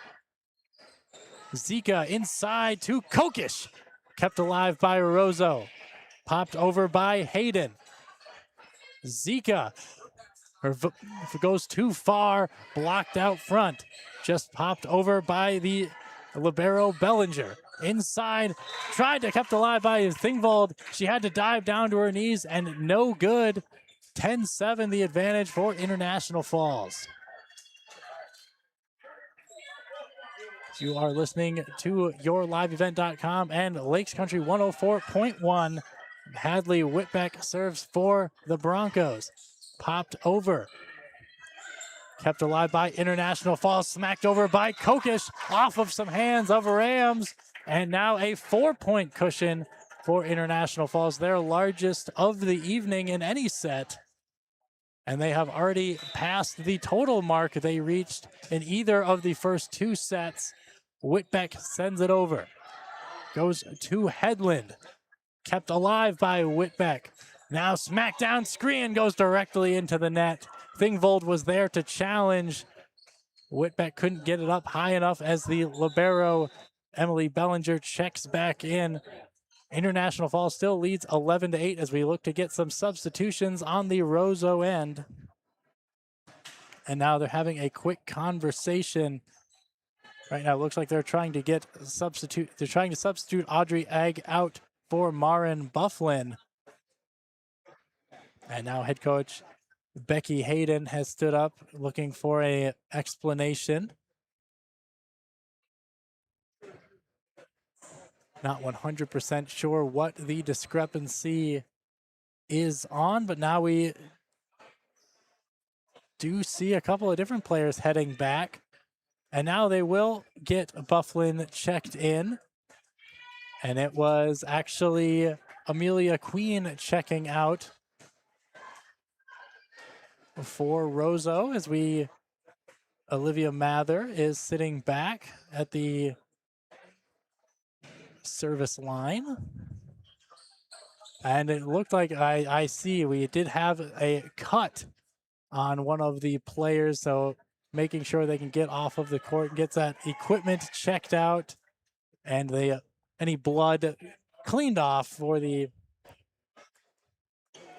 Zika inside to Kokish. Kept alive by Roseau. Popped over by Hayden. Zika goes too far, blocked out front. Just popped over by the libero Bellinger. Inside, tried to kept alive by Thingvold. She had to dive down to her knees and no good. 10-7 the advantage for International Falls. You are listening to YourLiveEvent.com and Lakes Country 104.1. Hadley Whitbeck serves for the Broncos. Popped over. Kept alive by International Falls. Smacked over by Kokish. Off of some hands of Rams. And now a 4-point cushion for International Falls. Their largest of the evening in any set. And they have already passed the total mark they reached in either of the first two sets. Whitbeck sends it over. Goes to Headland. Kept alive by Whitbeck. Now smackdown screen goes directly into the net. Thingvold was there to challenge. Whitbeck couldn't get it up high enough as the libero Emily Bellinger checks back in. International Falls still leads 11-8 as we look to get some substitutions on the Roseau end. And now they're having a quick conversation. Right now, it looks like they're trying to substitute Audrey Egg out for Marin Bufflin. And now head coach Becky Hayden has stood up looking for an explanation. Not 100% sure what the discrepancy is on, but now we do see a couple of different players heading back. And now they will get Bufflin checked in. And it was actually Amelia Queen checking out for Roseau as Olivia Mather is sitting back at the service line. And it looked like I see we did have a cut on one of the players, so making sure they can get off of the court, gets that equipment checked out, and any blood cleaned off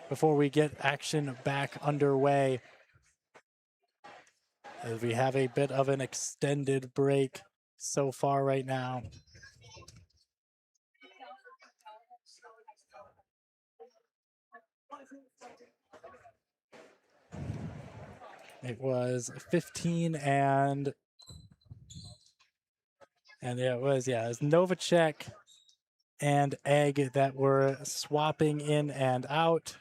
before we get action back underway. As we have a bit of an extended break so far right now. It was 15 and it was Novacek and Egg that were swapping in and out.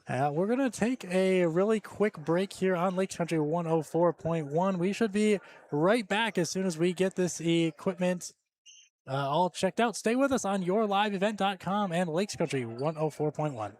We're going to take a really quick break here on Lakes Country 104.1. We should be right back as soon as we get this equipment all checked out. Stay with us on yourliveevent.com and Lakes Country 104.1.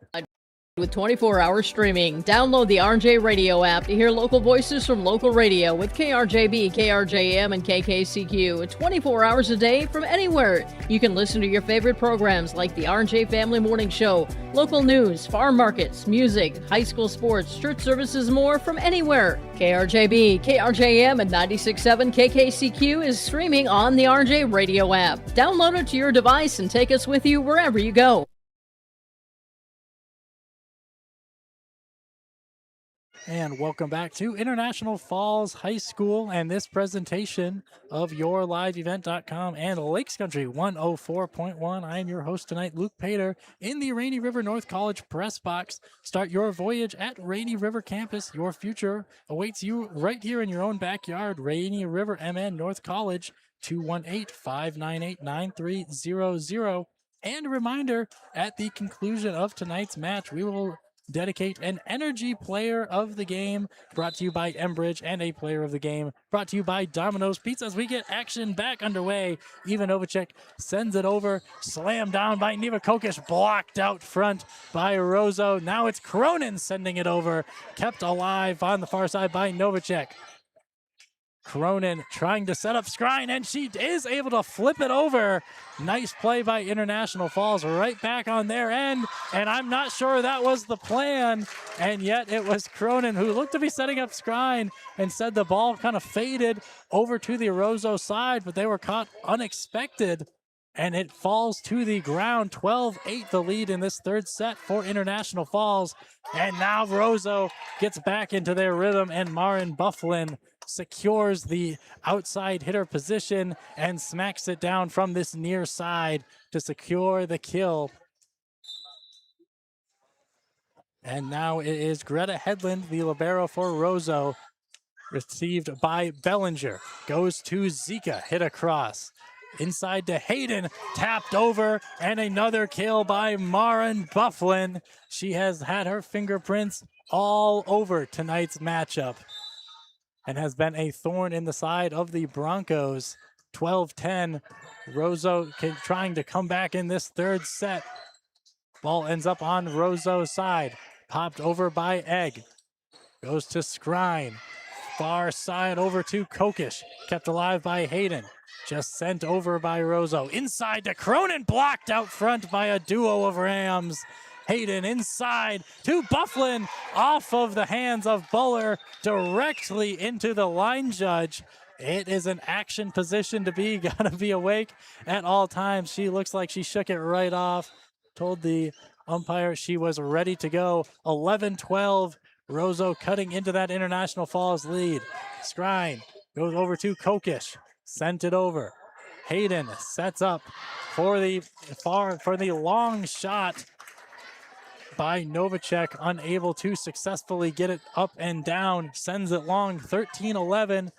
With 24-hour streaming, download the RJ Radio app to hear local voices from local radio with KRJB, KRJM, and KKCQ 24 hours a day from anywhere. You can listen to your favorite programs like the RJ Family Morning Show, local news, farm markets, music, high school sports, church services, more from anywhere. KRJB, KRJM, and 96.7 KKCQ is streaming on the RJ Radio app. Download it to your device and take us with you wherever you go. And welcome back to International Falls High School and this presentation of yourliveevent.com and Lakes Country 104.1. I am your host tonight, Luke Pater, in the Rainy River North College press box. Start your voyage at Rainy River campus. Your future awaits you right here in your own backyard. Rainy River MN North College, 218-598-9300. And a reminder, at the conclusion of tonight's match, we will dedicate an energy player of the game brought to you by Enbridge and a player of the game brought to you by Domino's Pizza as we get action back underway. Eva Novacek sends it over, slammed down by Neva Kokish, blocked out front by Roseau. Now it's Cronin sending it over, kept alive on the far side by Novacek. Cronin trying to set up Skrine, and she is able to flip it over. Nice play by International Falls, right back on their end, and I'm not sure that was the plan, and yet it was Cronin who looked to be setting up Skrine, and said the ball kind of faded over to the Roseau side, but they were caught unexpected, and it falls to the ground. 12-8 the lead in this third set for International Falls, and now Roseau gets back into their rhythm, and Marin Bufflin secures the outside hitter position and smacks it down from this near side to secure the kill. And now it is Greta Headland, the libero for Roseau, received by Bellinger. Goes to Zika, hit across. Inside to Hayden, tapped over, and another kill by Marin Bufflin. She has had her fingerprints all over tonight's matchup and has been a thorn in the side of the Broncos. 12-10. Roseau trying to come back in this third set. Ball ends up on Roseau's side. Popped over by Egg. Goes to Skrine. Far side over to Kokish. Kept alive by Hayden. Just sent over by Roseau. Inside to Cronin. Blocked out front by a duo of Rams. Hayden inside to Bufflin, off of the hands of Buller, directly into the line judge. It is an action position to be. Gotta be awake at all times. She looks like she shook it right off. Told the umpire she was ready to go. 11-12. Roseau cutting into that International Falls lead. Skrine goes over to Kokish. Sent it over. Hayden sets up for the long shot by Novacek, unable to successfully get it up and down. Sends it long. 13-11.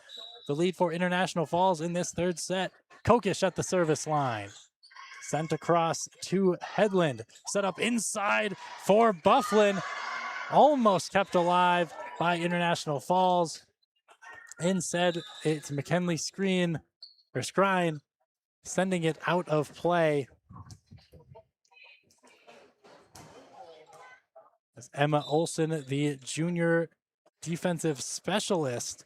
The lead for International Falls in this third set. Kokish at the service line. Sent across to Headland. Set up inside for Bufflin. Almost kept alive by International Falls. Instead, it's McKinley Scrine sending it out of play. As Emma Olson, the junior defensive specialist,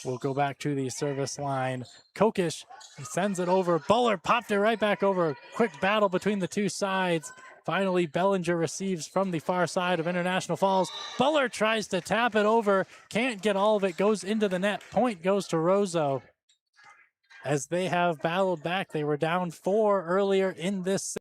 will go back to the service line. Kokish sends it over. Buller popped it right back over. Quick battle between the two sides. Finally, Bellinger receives from the far side of International Falls. Buller tries to tap it over. Can't get all of it. Goes into the net. Point goes to Roseau. As they have battled back, they were down 4 earlier in this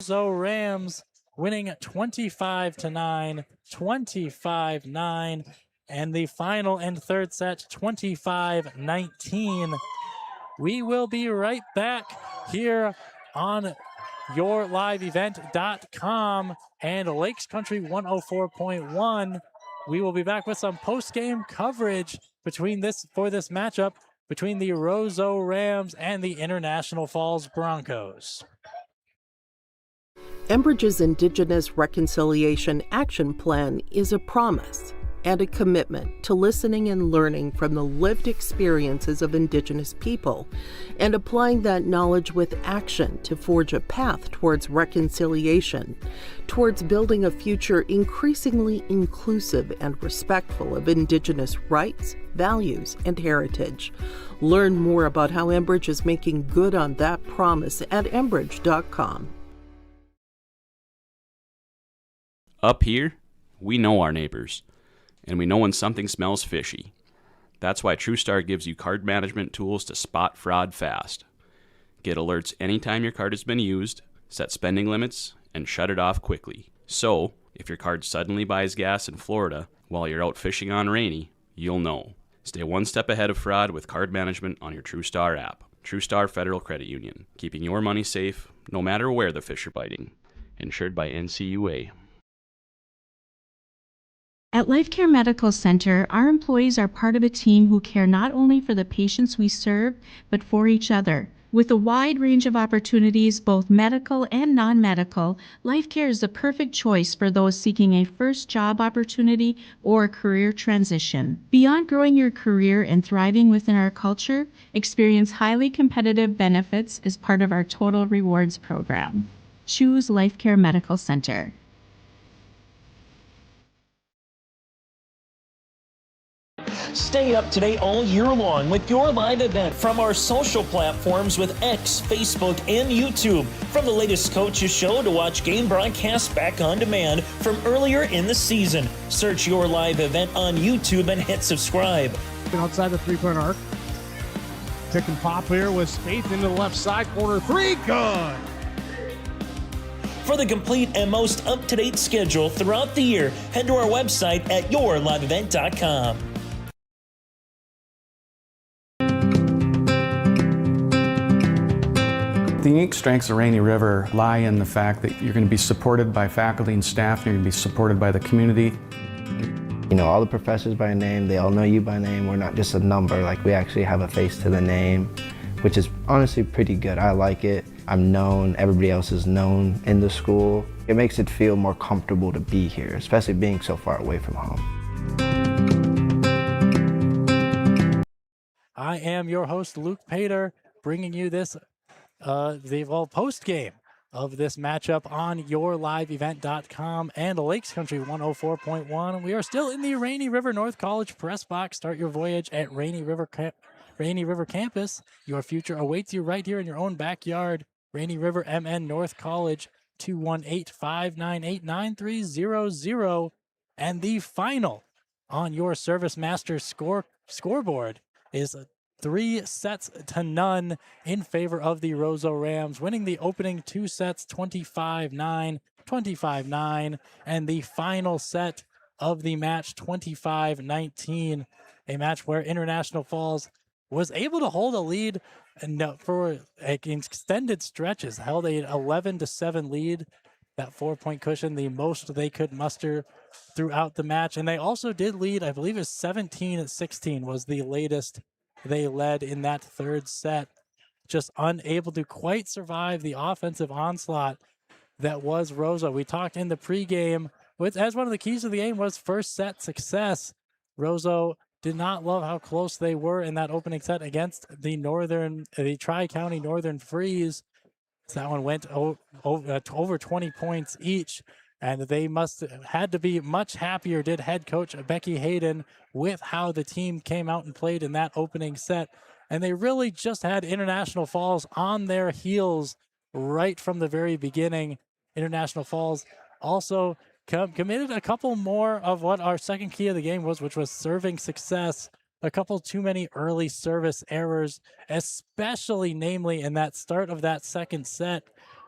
Roseau Rams winning 25-9, 25-9, and the final and third set 25-19. We will be right back here on yourliveevent.com and Lakes Country 104.1. We will be back with some post-game coverage for this matchup between the Roseau Rams and the International Falls Broncos. Enbridge's Indigenous Reconciliation Action Plan is a promise and a commitment to listening and learning from the lived experiences of Indigenous people and applying that knowledge with action to forge a path towards reconciliation, towards building a future increasingly inclusive and respectful of Indigenous rights, values, and heritage. Learn more about how Enbridge is making good on that promise at enbridge.com. Up here, we know our neighbors, and we know when something smells fishy. That's why TrueStar gives you card management tools to spot fraud fast. Get alerts anytime your card has been used, set spending limits, and shut it off quickly. So, if your card suddenly buys gas in Florida while you're out fishing on Rainy, you'll know. Stay one step ahead of fraud with card management on your TrueStar app. TrueStar Federal Credit Union, keeping your money safe no matter where the fish are biting. Insured by NCUA. At Life Care Medical Center, our employees are part of a team who care not only for the patients we serve, but for each other. With a wide range of opportunities, both medical and non-medical, Life Care is the perfect choice for those seeking a first job opportunity or career transition. Beyond growing your career and thriving within our culture, experience highly competitive benefits as part of our Total Rewards program. Choose Life Care Medical Center. Stay up to date all year long with your live event from our social platforms with X, Facebook, and YouTube. From the latest coaches show to watch game broadcasts back on demand from earlier in the season. Search your live event on YouTube and hit subscribe. Outside the three-point arc. Pick and pop here with Spaeth into the left side corner. Three, good. For the complete and most up-to-date schedule throughout the year, head to our website at yourliveevent.com. The unique strengths of Rainy River lie in the fact that you're going to be supported by faculty and staff, and you're going to be supported by the community. You know all the professors by name, they all know you by name. We're not just a number, like we actually have a face to the name, which is honestly pretty good. I like it. I'm known, everybody else is known in the school. It makes it feel more comfortable to be here, especially being so far away from home. I am your host, Luke Pater, bringing you this the post game of this matchup on yourliveevent.com and Lakes Country 104.1. We are still in the Rainy River North College press box. Start your voyage at Rainy River Campus. Your future awaits you right here in your own backyard. Rainy River MN North College, 218-598-9300. And the final on your Service Master scoreboard is 3-0 in favor of the Roseau Rams, winning the opening two sets 25-9, 25-9, and the final set of the match 25-19, a match where International Falls was able to hold a lead for extended stretches, held a 11-7 lead, that 4-point cushion, the most they could muster throughout the match. And they also did lead, I believe it's 17-16 was the latest they led in that third set, just unable to quite survive the offensive onslaught that was Roseau. We talked in the pregame as one of the keys of the game was first set success. Roseau did not love how close they were in that opening set against the Tri-County Northern Freeze. So that one went over 20 points each. And they had to be much happier, did head coach Becky Hayden, with how the team came out and played in that opening set. And they really just had International Falls on their heels right from the very beginning. International Falls also committed a couple more of what our second key of the game was, which was serving success. A couple too many early service errors, especially namely in that start of that second set.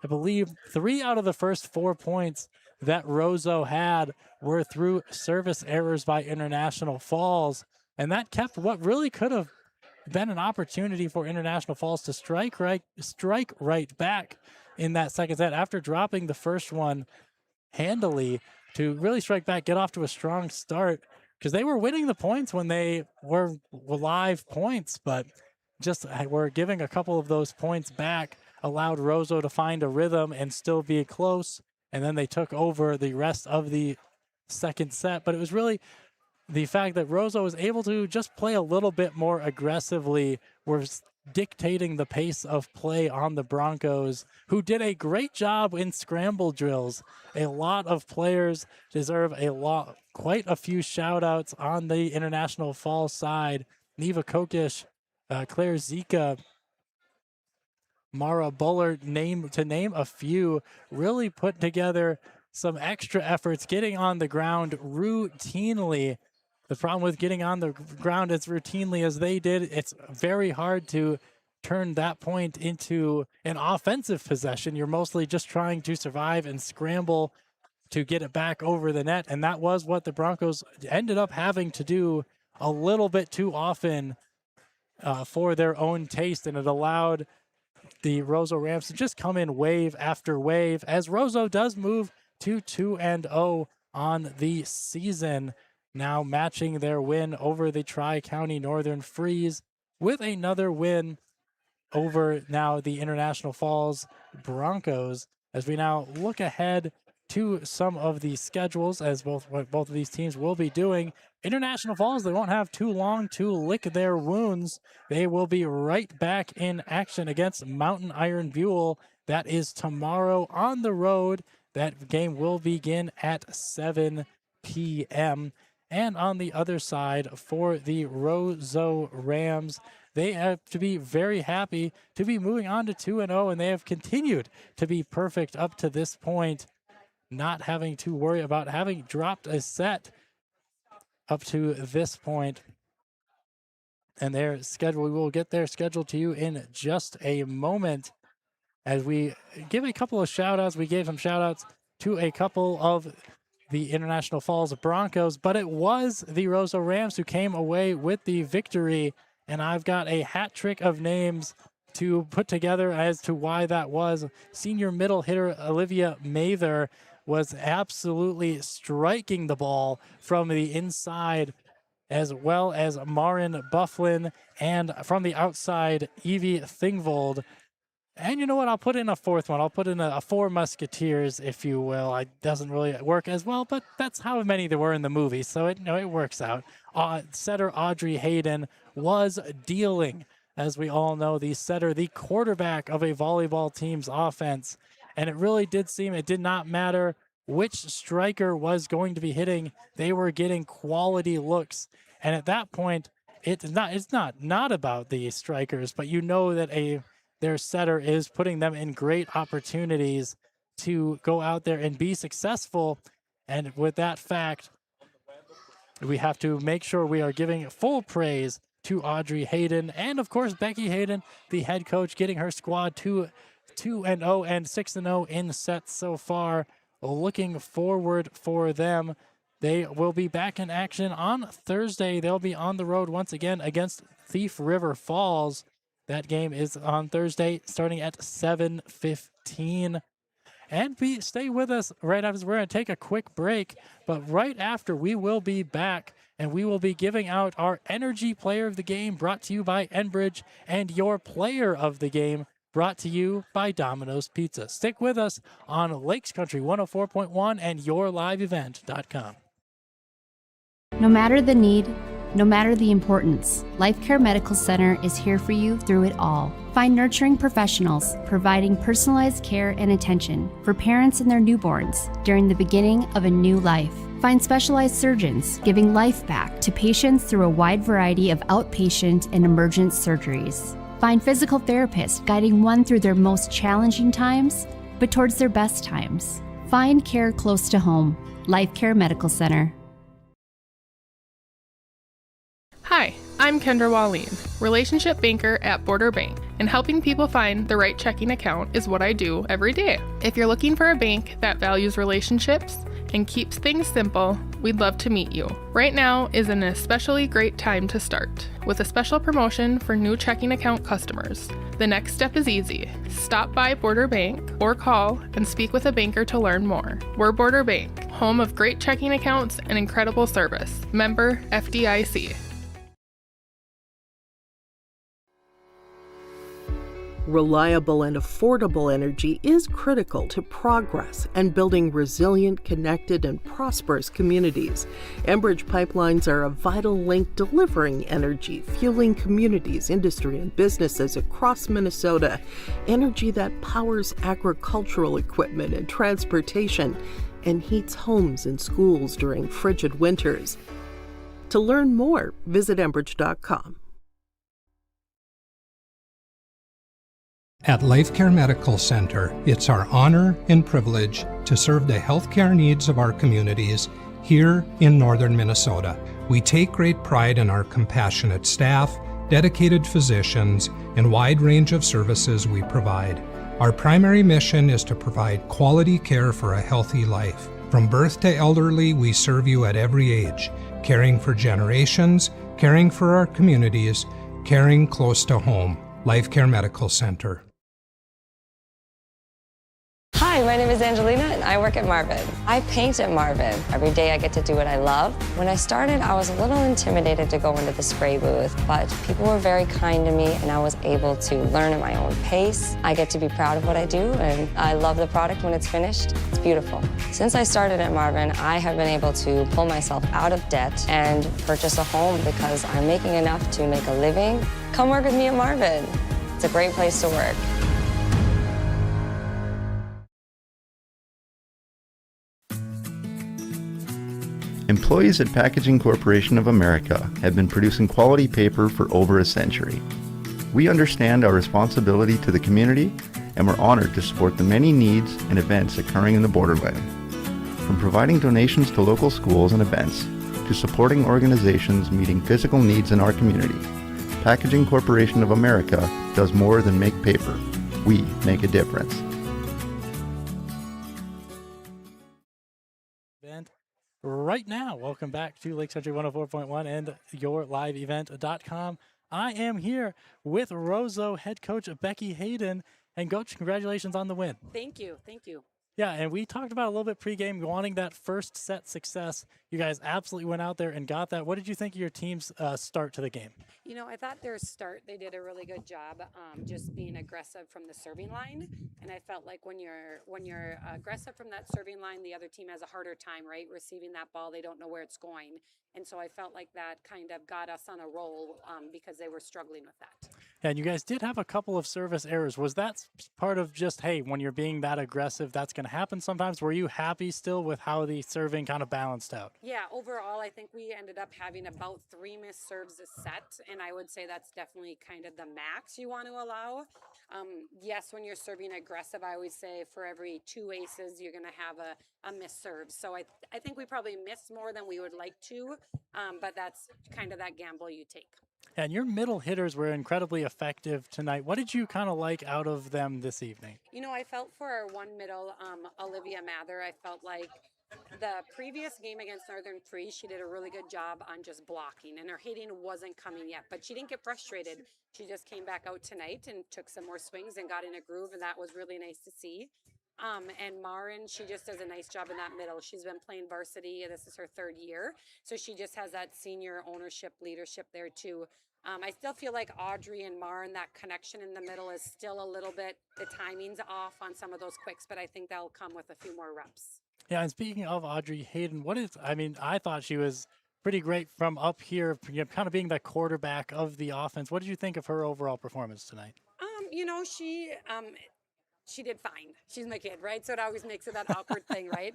I believe 3 out of the first 4 points that Roseau had were through service errors by International Falls. And that kept what really could have been an opportunity for International Falls to strike right back in that second set after dropping the first one handily, to really strike back, get off to a strong start, because they were winning the points when they were live points, but just were giving a couple of those points back, allowed Roseau to find a rhythm and still be close. And then they took over the rest of the second set. But it was really the fact that Roseau was able to just play a little bit more aggressively, was dictating the pace of play on the Broncos, who did a great job in scramble drills. A lot of players deserve quite a few shout outs on the International Falls side. Neva Kokish, Claire Zika, Mara Bullard, to name a few, really put together some extra efforts getting on the ground routinely. The problem with getting on the ground as routinely as they did, it's very hard to turn that point into an offensive possession. You're mostly just trying to survive and scramble to get it back over the net, and that was what the Broncos ended up having to do a little bit too often for their own taste, and it allowed the Roseau Rams to just come in wave after wave, as Roseau does move to 2-0 on the season, now matching their win over the Tri-County Northern Freeze with another win over now the International Falls Broncos. As we now look ahead to some of the schedules, as both of these teams will be doing. International Falls, they won't have too long to lick their wounds. They will be right back in action against Mountain Iron Buell. That is tomorrow on the road. That game will begin at 7 p.m. And on the other side, for the Roseau Rams, they have to be very happy to be moving on to 2-0, and they have continued to be perfect up to this point, not having to worry about having dropped a set up to this point. And their schedule, we will get their schedule to you in just a moment as we give a couple of shout outs. We gave some shout outs to a couple of the International Falls Broncos, but it was the Roseau Rams who came away with the victory. And I've got a hat trick of names to put together as to why that was. Senior middle hitter Olivia Mather was absolutely striking the ball from the inside, as well as Marin Bufflin, and from the outside, Evie Thingvold. And you know what? I'll put in a fourth one. I'll put in a Four Musketeers, if you will. It doesn't really work as well, but that's how many there were in the movie, so it works out. Setter Audrey Hayden was dealing, as we all know, the setter, the quarterback of a volleyball team's offense. And it really did seem it did not matter which striker was going to be hitting. They were getting quality looks. And at that point, it's not about the strikers, but you know that their setter is putting them in great opportunities to go out there and be successful. And with that fact, we have to make sure we are giving full praise to Audrey Hayden and, of course, Becky Hayden, the head coach, getting her squad to 2-0 and 6-0 in sets so far. Looking forward for them. They will be back in action on Thursday. They'll be on the road once again against Thief River Falls. That game is on Thursday starting at 7:15. And stay with us right after. We're going to take a quick break, but right after we will be back, and we will be giving out our Energy Player of the Game, brought to you by Enbridge, and your Player of the Game, brought to you by Domino's Pizza. Stick with us on Lakes Country 104.1 and yourliveevent.com. No matter the need, no matter the importance, Life Care Medical Center is here for you through it all. Find nurturing professionals providing personalized care and attention for parents and their newborns during the beginning of a new life. Find specialized surgeons giving life back to patients through a wide variety of outpatient and emergent surgeries. Find physical therapists guiding one through their most challenging times, but towards their best times. Find care close to home. Life Care Medical Center. Hi, I'm Kendra Wallin, relationship banker at Border Bank, and helping people find the right checking account is what I do every day. If you're looking for a bank that values relationships and keeps things simple, we'd love to meet you. Right now is an especially great time to start, with a special promotion for new checking account customers. The next step is easy. Stop by Border Bank or call and speak with a banker to learn more. We're Border Bank, home of great checking accounts and incredible service. Member FDIC. Reliable and affordable energy is critical to progress and building resilient, connected, and prosperous communities. Enbridge pipelines are a vital link delivering energy, fueling communities, industry, and businesses across Minnesota. Energy that powers agricultural equipment and transportation and heats homes and schools during frigid winters. To learn more, visit Enbridge.com. At LifeCare Medical Center, it's our honor and privilege to serve the healthcare needs of our communities here in northern Minnesota. We take great pride in our compassionate staff, dedicated physicians, and wide range of services we provide. Our primary mission is to provide quality care for a healthy life. From birth to elderly, we serve you at every age, caring for generations, caring for our communities, caring close to home. LifeCare Medical Center. Hi, my name is Angelina and I work at Marvin. I paint at Marvin. Every day I get to do what I love. When I started, I was a little intimidated to go into the spray booth, but people were very kind to me and I was able to learn at my own pace. I get to be proud of what I do and I love the product when it's finished. It's beautiful. Since I started at Marvin, I have been able to pull myself out of debt and purchase a home because I'm making enough to make a living. Come work with me at Marvin. It's a great place to work. Employees at Packaging Corporation of America have been producing quality paper for over a century. We understand our responsibility to the community, and we're honored to support the many needs and events occurring in the borderland. From providing donations to local schools and events, to supporting organizations meeting physical needs in our community, Packaging Corporation of America does more than make paper. We make a difference. Right now, welcome back to Lake Country 104.1 and yourliveevent.com. I am here with Roseau head coach Becky Hayden. And coach, congratulations on the win. Thank you. Thank you. Yeah, and we talked about a little bit pregame, wanting that first set success. You guys absolutely went out there and got that. What did you think of your team's start to the game? You know, I thought their start, they did a really good job just being aggressive from the serving line. And I felt like when you're aggressive from that serving line, the other team has a harder time, right? Receiving that ball, they don't know where it's going. And so I felt like that kind of got us on a roll because they were struggling with that. And you guys did have a couple of service errors. Was that part of just, hey, when you're being that aggressive, that's going to happen sometimes? Were you happy still with how the serving kind of balanced out? Yeah, overall, I think we ended up having about 3 missed serves a set, and I would say that's definitely kind of the max you want to allow. Yes, when you're serving aggressive, I always say for every 2 aces, you're going to have a missed serve. So I think we probably missed more than we would like to, but that's kind of that gamble you take. And your middle hitters were incredibly effective tonight. What did you kind of like out of them this evening? You know, I felt for our one middle, Olivia Mather, I felt like the previous game against Northern Free, she did a really good job on just blocking, and her hitting wasn't coming yet, but she didn't get frustrated. She just came back out tonight and took some more swings and got in a groove, and that was really nice to see. And Marin, she just does a nice job in that middle. She's been playing varsity. This is her 3rd year. So she just has that senior ownership leadership there too. I still feel like Audrey and Marin, that connection in the middle is still a little bit, the timing's off on some of those quicks, but I think that'll come with a few more reps. Yeah, and speaking of Audrey Hayden, I thought she was pretty great from up here, kind of being the quarterback of the offense. What did you think of her overall performance tonight? You know, she did fine. She's my kid, right? So it always makes it that awkward thing, right?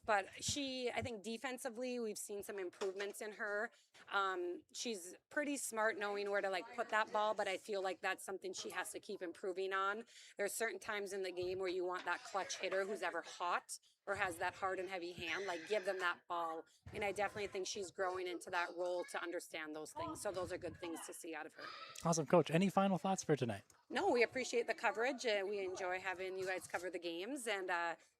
But I think defensively, we've seen some improvements in her. She's pretty smart knowing where to put that ball, but I feel like that's something she has to keep improving on. There's certain times in the game where you want that clutch hitter who's ever hot. or has that hard and heavy hand, like give them that ball. And I definitely think she's growing into that role to understand those things. So those are good things to see out of her. Awesome, Coach. Any final thoughts for tonight? No, we appreciate the coverage. We enjoy having you guys cover the games, and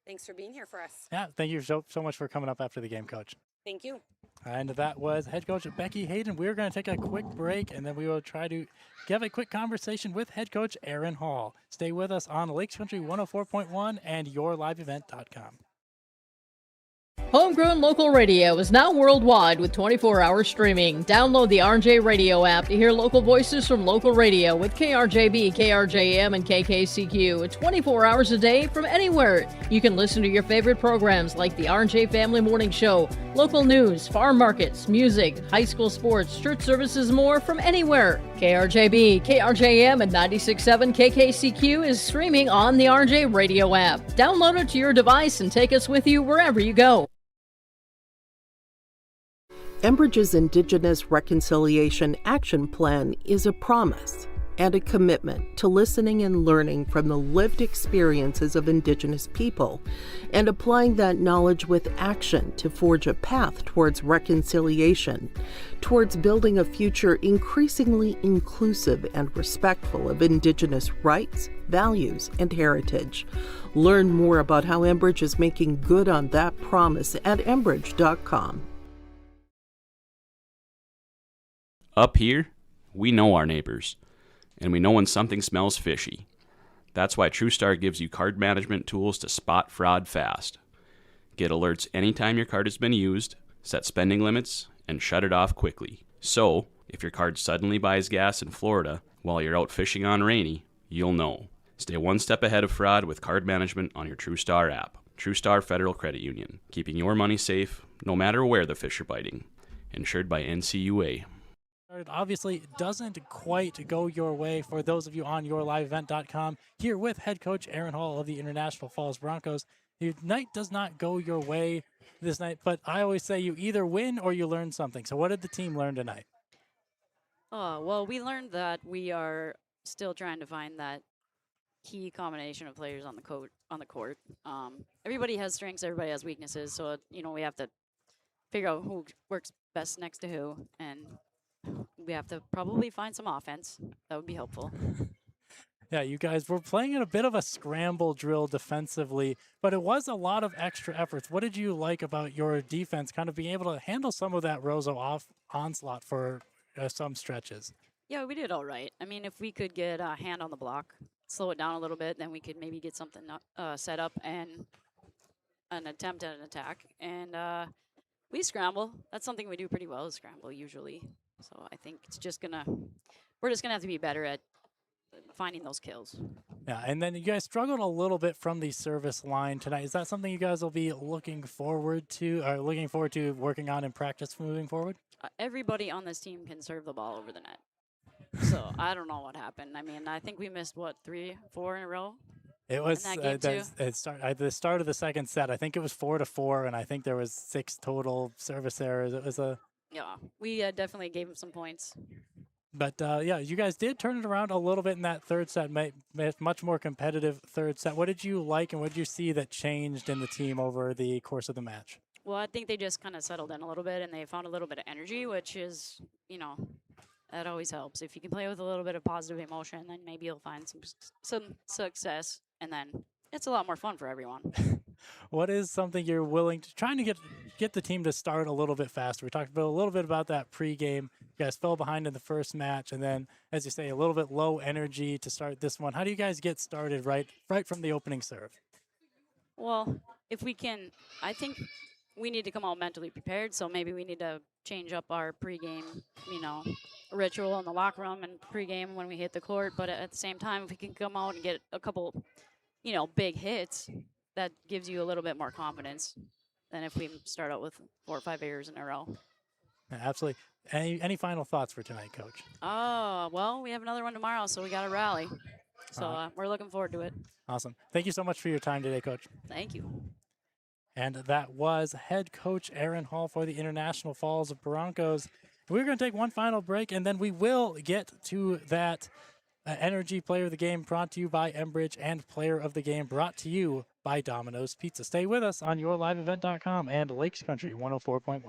thanks for being here for us. Yeah, thank you so much for coming up after the game, Coach. Thank you. And that was head coach Becky Hayden. We're going to take a quick break, and then we will try to have a quick conversation with head coach Aaron Hall. Stay with us on Lakes Country 104.1 and yourliveevent.com. Homegrown local radio is now worldwide with 24-hour streaming. Download the RJ Radio app to hear local voices from local radio with KRJB, KRJM, and KKCQ 24 hours a day from anywhere. You can listen to your favorite programs like the RJ Family Morning Show, local news, farm markets, music, high school sports, church services, more from anywhere. KRJB, KRJM, and 96.7 KKCQ is streaming on the RJ Radio app. Download it to your device and take us with you wherever you go. Enbridge's Indigenous Reconciliation Action Plan is a promise and a commitment to listening and learning from the lived experiences of Indigenous people and applying that knowledge with action to forge a path towards reconciliation, towards building a future increasingly inclusive and respectful of Indigenous rights, values, and heritage. Learn more about how Enbridge is making good on that promise at enbridge.com. Up here, we know our neighbors, and we know when something smells fishy. That's why TrueStar gives you card management tools to spot fraud fast. Get alerts anytime your card has been used, set spending limits, and shut it off quickly. So, if your card suddenly buys gas in Florida while you're out fishing on Rainy, you'll know. Stay one step ahead of fraud with card management on your TrueStar app. TrueStar Federal Credit Union, keeping your money safe no matter where the fish are biting. Insured by NCUA. It obviously doesn't quite go your way for those of you on yourliveevent.com. Here with head coach Aaron Hall of the International Falls Broncos. The night does not go your way this night, but I always say you either win or you learn something. So what did the team learn tonight? Well, we learned that we are still trying to find that key combination of players on the court. Everybody has strengths, everybody has weaknesses, so we have to figure out who works best next to who, and we have to probably find some offense. That would be helpful. Yeah, you guys were playing in a bit of a scramble drill defensively, but it was a lot of extra efforts. What did you like about your defense, kind of being able to handle some of that Roseau onslaught for some stretches? Yeah, we did all right. I mean, if we could get a hand on the block, slow it down a little bit, then we could maybe get something set up and an attempt at an attack. And we scramble. That's something we do pretty well, is scramble usually. So I think we're just gonna have to be better at finding those kills. Yeah, and then you guys struggled a little bit from the service line tonight. Is that something you guys will be looking forward to working on in practice moving forward? Everybody on this team can serve the ball over the net. So I don't know what happened. I mean, I think we missed 3, 4 in a row. It was at the start of the second set. I think it was 4-4, and I think there was 6 total service errors. It was yeah, we definitely gave him some points. But, yeah, you guys did turn it around a little bit in that third set, much more competitive third set. What did you like and what did you see that changed in the team over the course of the match? Well, I think they just kind of settled in a little bit and they found a little bit of energy, which is, that always helps. If you can play with a little bit of positive emotion, then maybe you'll find some success, and then it's a lot more fun for everyone. What is something you're willing to trying to get the team to start a little bit faster? We talked a little bit about that pregame. You guys fell behind in the first match, and then, as you say, a little bit low energy to start this one. How do you guys get started right from the opening serve? Well, if we can, I think we need to come out mentally prepared. So maybe we need to change up our pregame, ritual in the locker room and pregame when we hit the court. But at the same time, if we can come out and get a couple, big hits, that gives you a little bit more confidence than if we start out with 4 or 5 errors in a row. Yeah, absolutely. Any final thoughts for tonight, Coach? Well, we have another one tomorrow, so we got to rally. So we're looking forward to it. Awesome. Thank you so much for your time today, Coach. Thank you. And that was head coach Aaron Hall for the International Falls Broncos. We're going to take one final break, and then we will get to that Energy Player of the Game brought to you by Enbridge and Player of the Game brought to you by Domino's Pizza. Stay with us on yourliveevent.com and Lakes Country 104.1.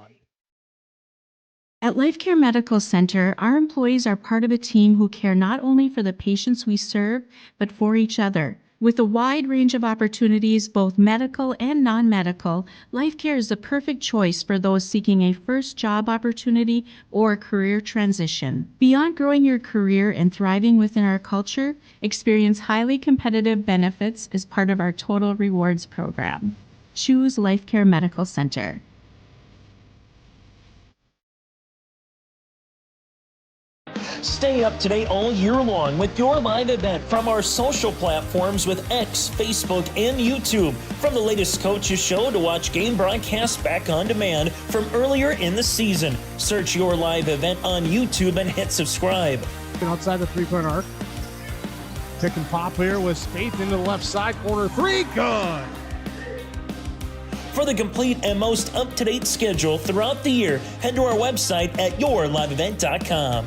At Life Care Medical Center, our employees are part of a team who care not only for the patients we serve, but for each other. With a wide range of opportunities, both medical and non-medical, Life Care is the perfect choice for those seeking a first job opportunity or career transition. Beyond growing your career and thriving within our culture, experience highly competitive benefits as part of our Total Rewards program. Choose Life Care Medical Center. Stay up to date all year long with your live event from our social platforms with X, Facebook, and YouTube. From the latest coaches show to watch game broadcasts back on demand from earlier in the season. Search your live event on YouTube and hit subscribe. Outside the three-point arc. Pick and pop here with Spaeth into the left side corner. Three, good. For the complete and most up-to-date schedule throughout the year, head to our website at yourliveevent.com.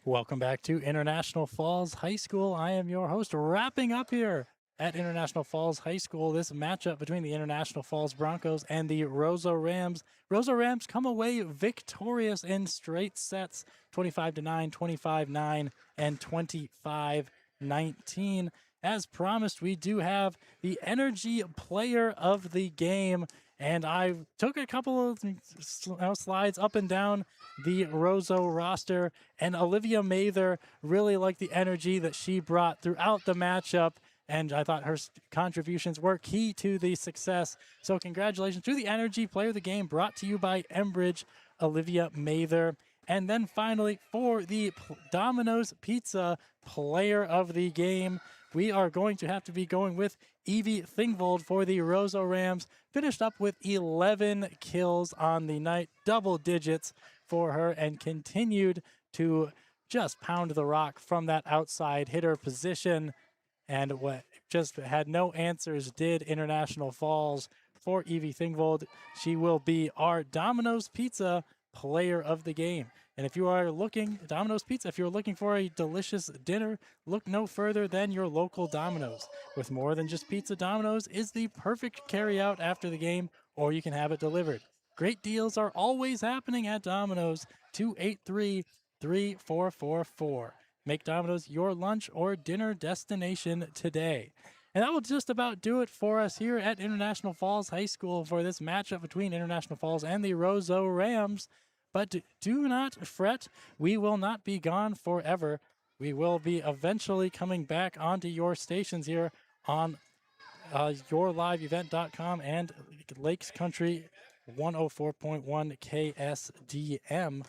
Welcome back to International Falls High School. I am your host, wrapping up here at International Falls High School this matchup between the International Falls Broncos and the Roseau Rams. Roseau Rams come away victorious in straight sets, 25-9, 25-9, and 25-19. As promised, we do have the energy player of the game, and I took a couple of slides up and down the Roseau roster, and Olivia Mather really liked the energy that she brought throughout the matchup, and I thought her contributions were key to the success. So congratulations to the energy player of the game, brought to you by Enbridge, Olivia Mather. And then finally, for the Domino's Pizza player of the game, we are going to have to be going with Evie Thingvold for the Roseau Rams. Finished up with 11 kills on the night, double digits for her, and continued to just pound the rock from that outside hitter position. And what just had no answers did International Falls for Evie Thingvold. She will be our Domino's Pizza player of the game. And if you are looking, Domino's Pizza, if you're looking for a delicious dinner, look no further than your local Domino's. With more than just pizza, Domino's is the perfect carry-out after the game, or you can have it delivered. Great deals are always happening at Domino's, 283-3444. Make Domino's your lunch or dinner destination today. And that will just about do it for us here at International Falls High School for this matchup between International Falls and the Roseau Rams. But do not fret, we will not be gone forever. We will be eventually coming back onto your stations here on yourliveevent.com and Lakes Country 104.1 KSDM.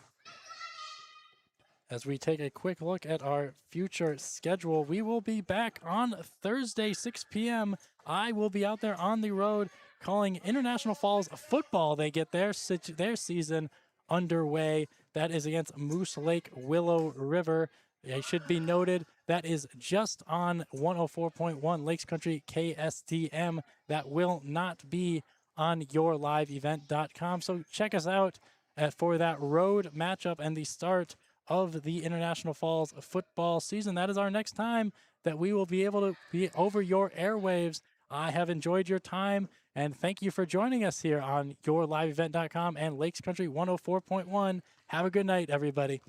As we take a quick look at our future schedule, we will be back on Thursday, 6 p.m. I will be out there on the road calling International Falls football. They get their season underway. That is against Moose Lake Willow River. It should be noted that is just on 104.1 Lakes Country KSDM. That will not be on yourliveevent.com. So check us out for that road matchup and the start of the International Falls football season. That is our next time that we will be able to be over your airwaves. I have enjoyed your time, and thank you for joining us here on yourliveevent.com and Lakes Country 104.1. Have a good night, everybody.